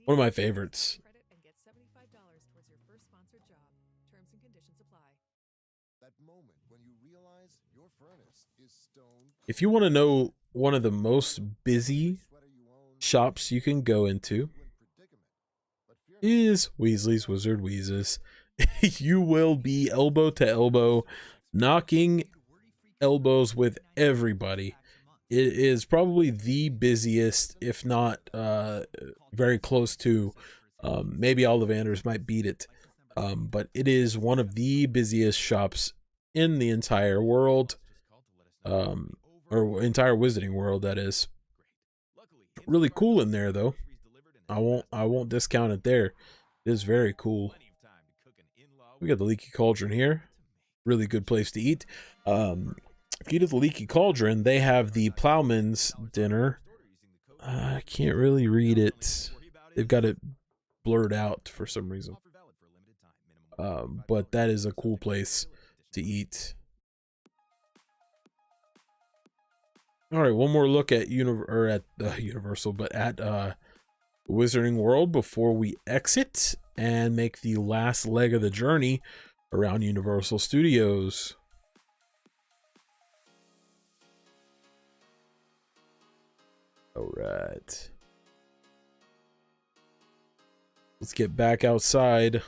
One of my favorites. And get $75 towards your first sponsored job. Terms and conditions apply. That moment when you realize your furnace is stone. If you want to know one of the most busy shops you can go into is Weasley's Wizard Wheezes. You will be elbow to elbow, knocking elbows with everybody. It is probably the busiest, if not very close to. Maybe Ollivanders might beat it. But it is one of the busiest shops in the entire world. Or entire Wizarding World, that is. Really cool in there, though. I won't discount it there. It is very cool. We got the Leaky Cauldron here. Really good place to eat. If you do the Leaky Cauldron, they have the Plowman's Dinner. I can't really read it. They've got it blurred out for some reason. But that is a cool place to eat. All right, one more look at Universal, but at Wizarding World before we exit and make the last leg of the journey around Universal Studios. All right. Let's get back outside.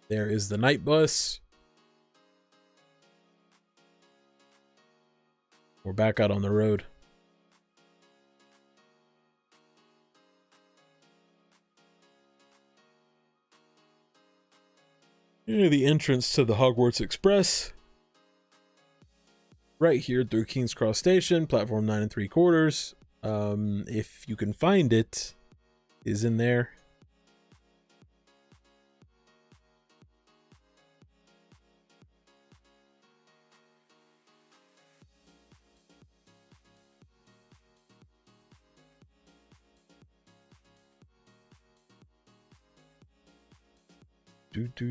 There is the night bus. We're back out on the road. Here, the entrance to the Hogwarts Express. Right here through King's Cross Station, platform 9 3/4. If you can find it, is in there.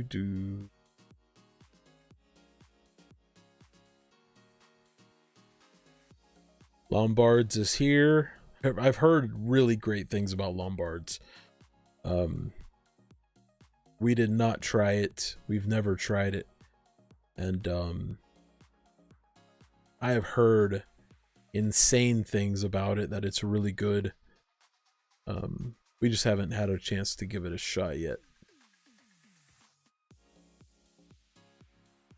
Do. Lombards is here. I've heard really great things about Lombards. We did not try it. We've never tried it. And I have heard insane things about it, that it's really good. We just haven't had a chance to give it a shot yet.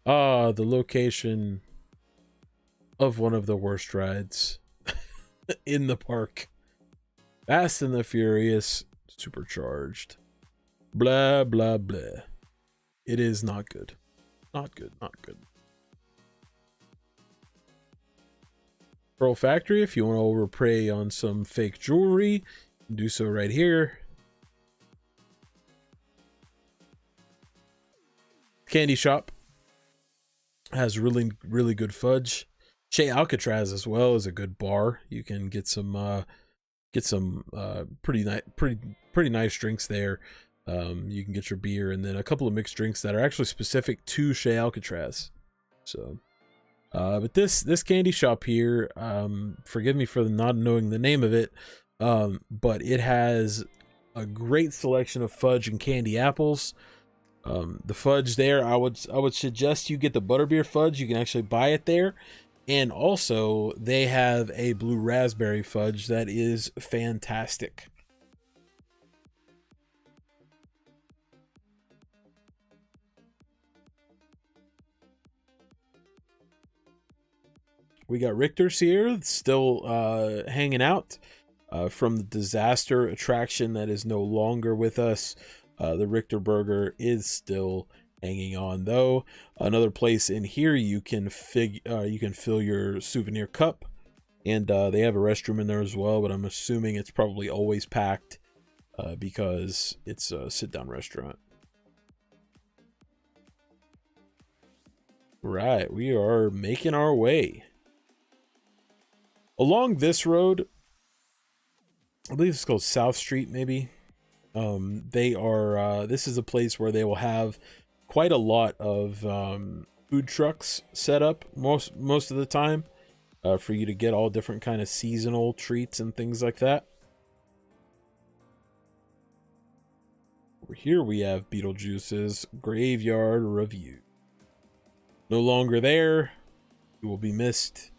Ah, the location of one of the worst rides in the park. Fast and the Furious Supercharged. Blah, blah, blah. It is not good. Not good, not good. Pearl Factory, if you want to overpay on some fake jewelry, do so right here. Candy shop. Has really, really good fudge. Chez Alcatraz as well is a good bar. You can get some pretty nice drinks there. You can get your beer and then a couple of mixed drinks that are actually specific to Chez Alcatraz. So, but this candy shop here, forgive me for not knowing the name of it, but it has a great selection of fudge and candy apples. The fudge there, I would suggest you get the butterbeer fudge. You can actually buy it there. And also, they have a blue raspberry fudge that is fantastic. We got Richter's here, still hanging out from the disaster attraction that is no longer with us. The Richter Burger is still hanging on, though. Another place in here you can fill your souvenir cup, and they have a restroom in there as well. But I'm assuming it's probably always packed because it's a sit-down restaurant. Right, we are making our way along this road. I believe it's called South Street, maybe. This is a place where they will have quite a lot of food trucks set up most of the time for you to get all different kind of seasonal treats and things like that. Over here we have Beetlejuice's Graveyard Review. No longer there. You will be missed.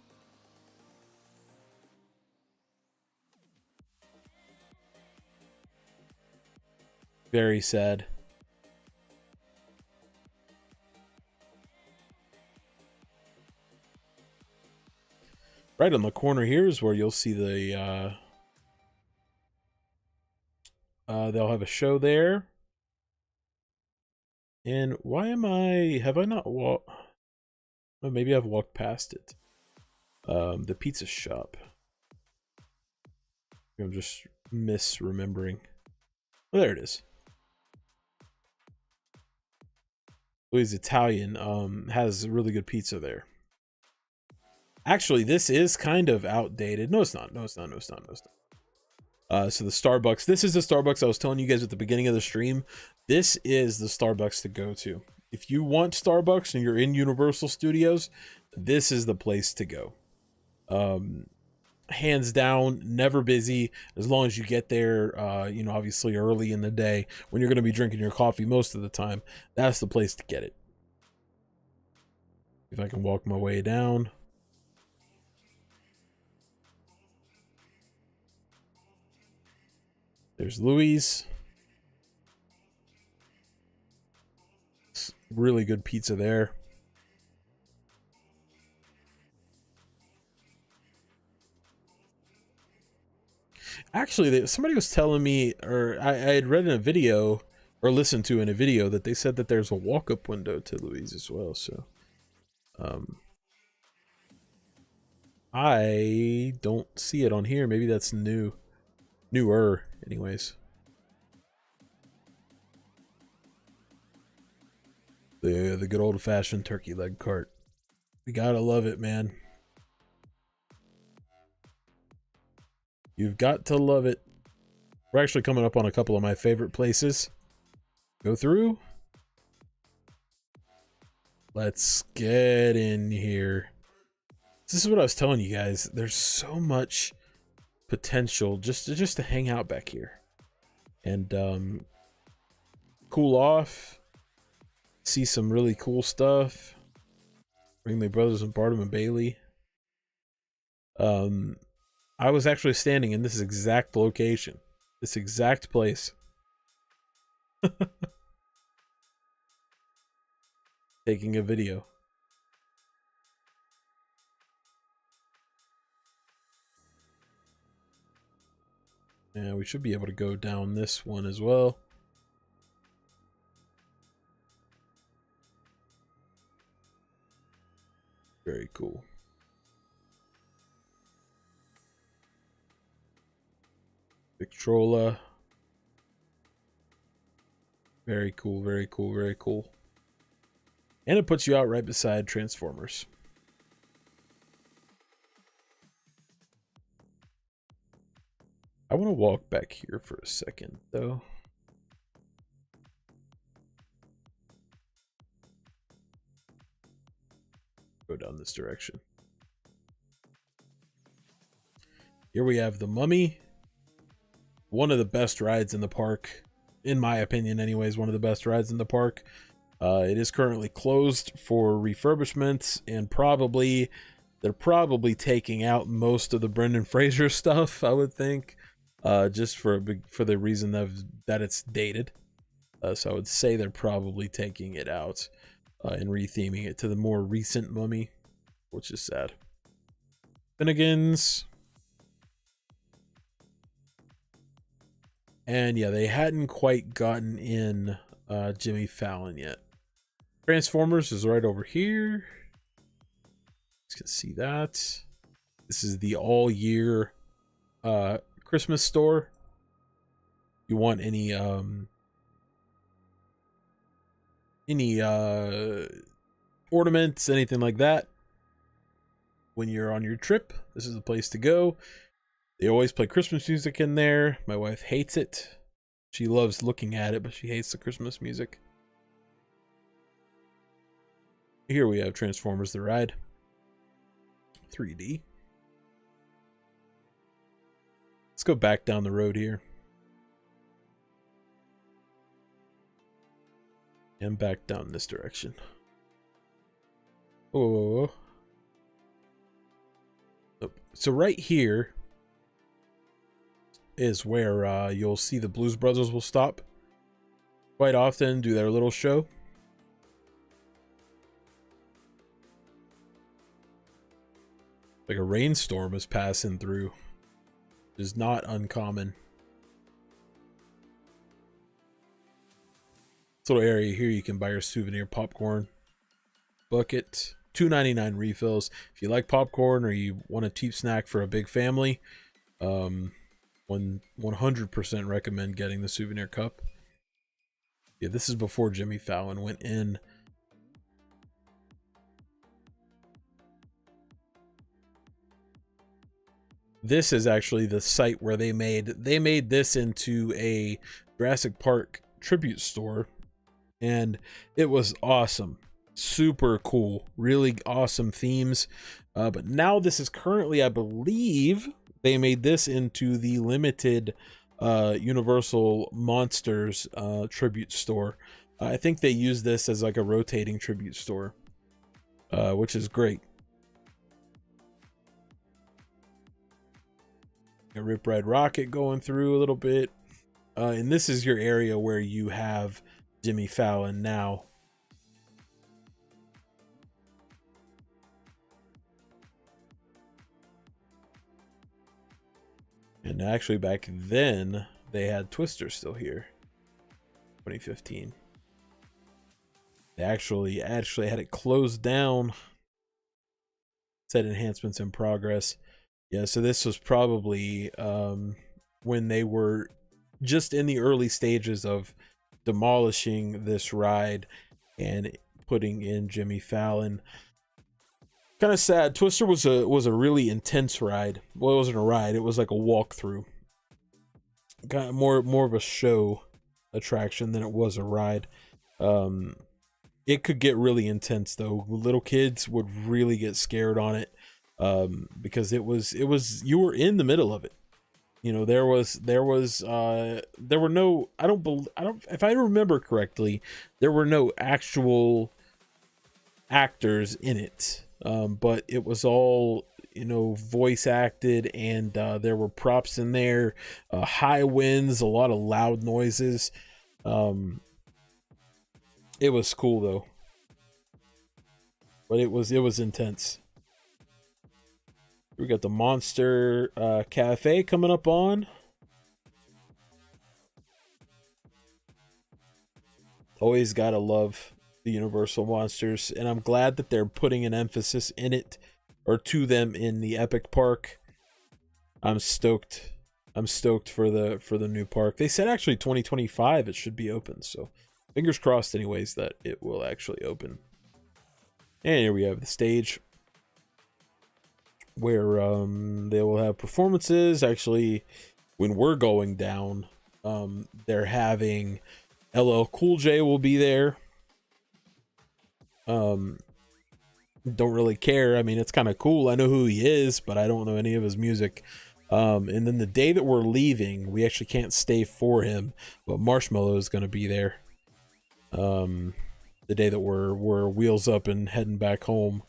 Very sad. Right on the corner here is where you'll see the they'll have a show there. And why have I not walked? Oh, maybe I've walked past it. The pizza shop. I'm just misremembering. Oh, there it is. Louis Italian has really good pizza there. Actually, this is kind of outdated. No, it's not. So the Starbucks. This is the Starbucks I was telling you guys at the beginning of the stream. This is the Starbucks to go to. If you want Starbucks and you're in Universal Studios, this is the place to go. Hands down, never busy. As long as you get there, obviously early in the day when you're going to be drinking your coffee most of the time, that's the place to get it. If I can walk my way down. There's Louis. Really good pizza there. Actually, somebody was telling me, or I had read in a video, or listened to in a video, that they said that there's a walk-up window to Louise as well. So, I don't see it on here. Maybe that's newer, anyways. The good old-fashioned turkey leg cart. We gotta love it, man. You've got to love it. We're actually coming up on a couple of my favorite places. Go through. Let's get in here. This is what I was telling you guys. There's so much potential just to hang out back here and cool off, see some really cool stuff. Ringling Brothers and Barnum and Bailey. I was actually standing in this exact location, this exact place. Taking a video. Yeah, we should be able to go down this one as well. Very cool. Victrola. Very cool, very cool, very cool. And it puts you out right beside Transformers. I want to walk back here for a second, though. Go down this direction. Here we have the Mummy. One of the best rides in the park. In my opinion, anyways, one of the best rides in the park. It is currently closed for refurbishments, and they're probably taking out most of the Brendan Fraser stuff, I would think. Just for the reason that it's dated. So I would say they're probably taking it out and retheming it to the more recent Mummy, which is sad. Finnegan's. And yeah, they hadn't quite gotten in Jimmy Fallon yet. Transformers is right over here. You can see that. This is the all year Christmas store. You want any ornaments, anything like that, when you're on your trip, this is the place to go. They always play Christmas music in there. My wife hates it. She loves looking at it, but she hates the Christmas music. Here we have Transformers the Ride. 3D. Let's go back down the road here. And back down this direction. Oh. So right here is where you'll see the Blues Brothers will stop quite often, do their little show. Like a rainstorm is passing through. Is not uncommon. This little area here, you can buy your souvenir popcorn bucket. $2.99 refills. If you like popcorn or you want a cheap snack for a big family, 100% recommend getting the souvenir cup. Yeah, this is before Jimmy Fallon went in. This is actually the site where they made this into a Jurassic Park tribute store, and it was awesome. Super cool, really awesome themes. But now this is currently, I believe, they made this into the limited Universal Monsters tribute store. I think they use this as like a rotating tribute store, which is great. A Rip Ride Rocket going through a little bit. And this is your area where you have Jimmy Fallon now. And actually back then, they had Twister still here. 2015. They actually had it closed down. Said enhancements in progress. Yeah, so this was probably when they were just in the early stages of demolishing this ride and putting in Jimmy Fallon. Kind of sad. Twister was a really intense ride. Well, it wasn't a ride. It was like a walkthrough. Kind of more of a show attraction than it was a ride. It could get really intense though. Little kids would really get scared on it. Because it was you were in the middle of it. You know, there were no, if I remember correctly, there were no actual actors in it. But it was all, you know, voice acted, and there were props in there, high winds, a lot of loud noises. It was cool though, but it was intense. We got the Monster Cafe coming up on. Always gotta love the Universal Monsters, and I'm glad that they're putting an emphasis in it, or to them, in the Epic Park. I'm stoked. I'm stoked for the new park. They said actually 2025 it should be open, so fingers crossed anyways that it will actually open. And here we have the stage where they will have performances. Actually, when we're going down, they're having LL Cool J will be there. Don't really care. I mean, it's kind of cool. I know who he is, but I don't know any of his music. And then the day that we're leaving, we actually can't stay for him, but Marshmello is going to be there. The day that we're wheels up and heading back home,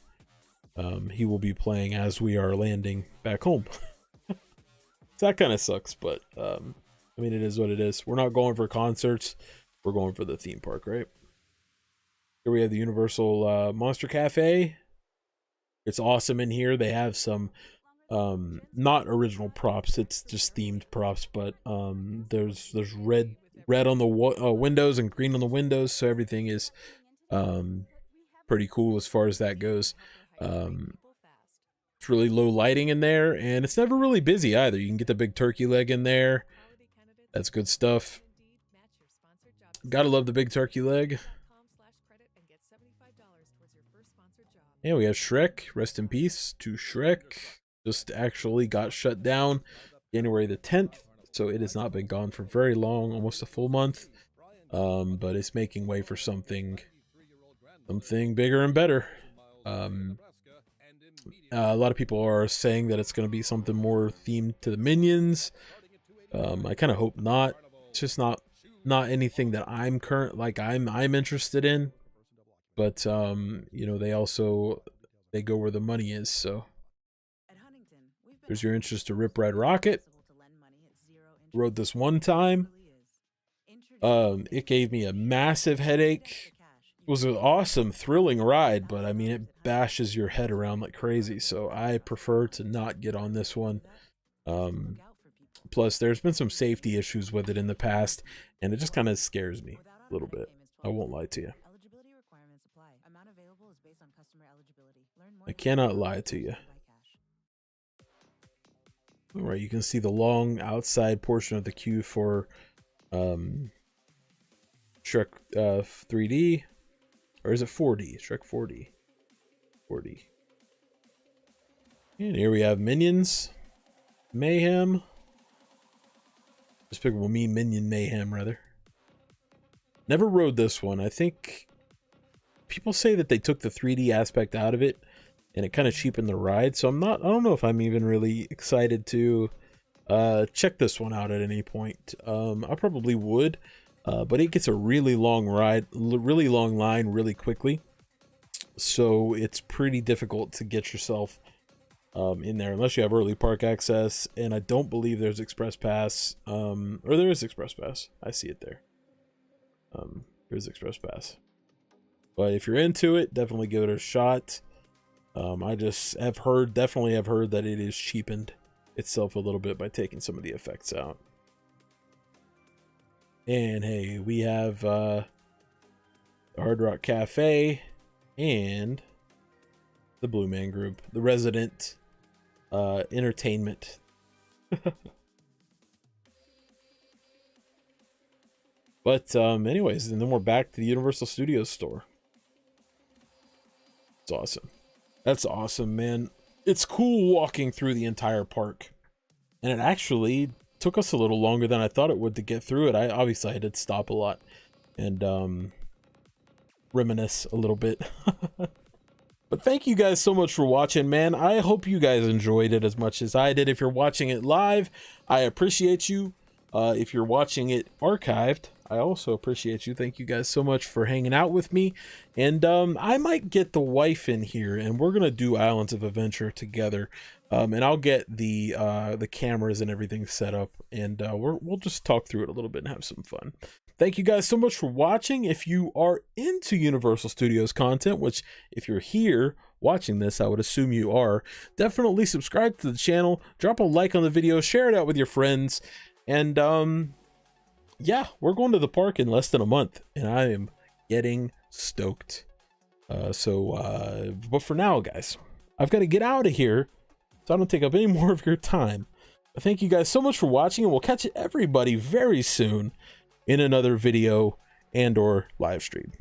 he will be playing as we are landing back home. So that kind of sucks, but I mean, it is what it is. We're not going for concerts. We're going for the theme park, right? Here we have the Universal Monster Cafe. It's awesome in here. They have some not original props. It's just themed props, but there's red on the windows and green on the windows, so everything is pretty cool as far as that goes. It's really low lighting in there, and it's never really busy either. You can get the big turkey leg in there. That's good stuff. Gotta love the big turkey leg. And we have Shrek. Rest in peace to Shrek. Just actually got shut down January the 10th, so it has not been gone for very long, almost a full month. But it's making way for something bigger and better. A lot of people are saying that it's going to be something more themed to the Minions. I kind of hope not. It's just not anything that I'm I'm interested in. But you know, they go where the money is. So there's your interest to Rip Ride Rocket. Rode this one time. It gave me a massive headache. It was an awesome, thrilling ride, but I mean, it bashes your head around like crazy. So I prefer to not get on this one. Plus, there's been some safety issues with it in the past, and it just kind of scares me a little bit. I won't lie to you. I cannot lie to you. All right, you can see the long outside portion of the queue for Shrek 3D. Or is it 4D? Shrek 4D. 4D. And here we have Minions. Mayhem. Despicable Me Minion Mayhem, rather. Never rode this one. I think people say that they took the 3D aspect out of it, and it kind of cheapened the ride. So I don't know if I'm even really excited to check this one out at any point. I probably would. But it gets a really long ride, really long line really quickly. So it's pretty difficult to get yourself in there unless you have early park access. And I don't believe there's Express Pass. Or there is Express Pass. I see it there. There's Express Pass. But if you're into it, definitely give it a shot. I just definitely have heard that it is cheapened itself a little bit by taking some of the effects out. And hey, we have Hard Rock Cafe and the Blue Man Group, the Resident Entertainment. But anyways, and then we're back to the Universal Studios store. It's awesome. That's awesome, man. It's cool walking through the entire park. And it actually took us a little longer than I thought it would to get through it. I did stop a lot and reminisce a little bit. But thank you guys so much for watching, man. I hope you guys enjoyed it as much as I did. If you're watching it live, I appreciate you. If you're watching it archived, I also appreciate you. Thank you guys so much for hanging out with me. And I might get the wife in here and we're gonna do Islands of Adventure together. And I'll get the cameras and everything set up, and we'll just talk through it a little bit and have some fun. Thank you guys so much for watching. If you are into Universal Studios content, which if you're here watching this, I would assume you are, definitely subscribe to the channel, drop a like on the video, share it out with your friends, and yeah, we're going to the park in less than a month, and I am getting stoked. But for now, guys, I've got to get out of here, so I don't take up any more of your time. But thank you guys so much for watching, and we'll catch everybody very soon in another video and or live stream.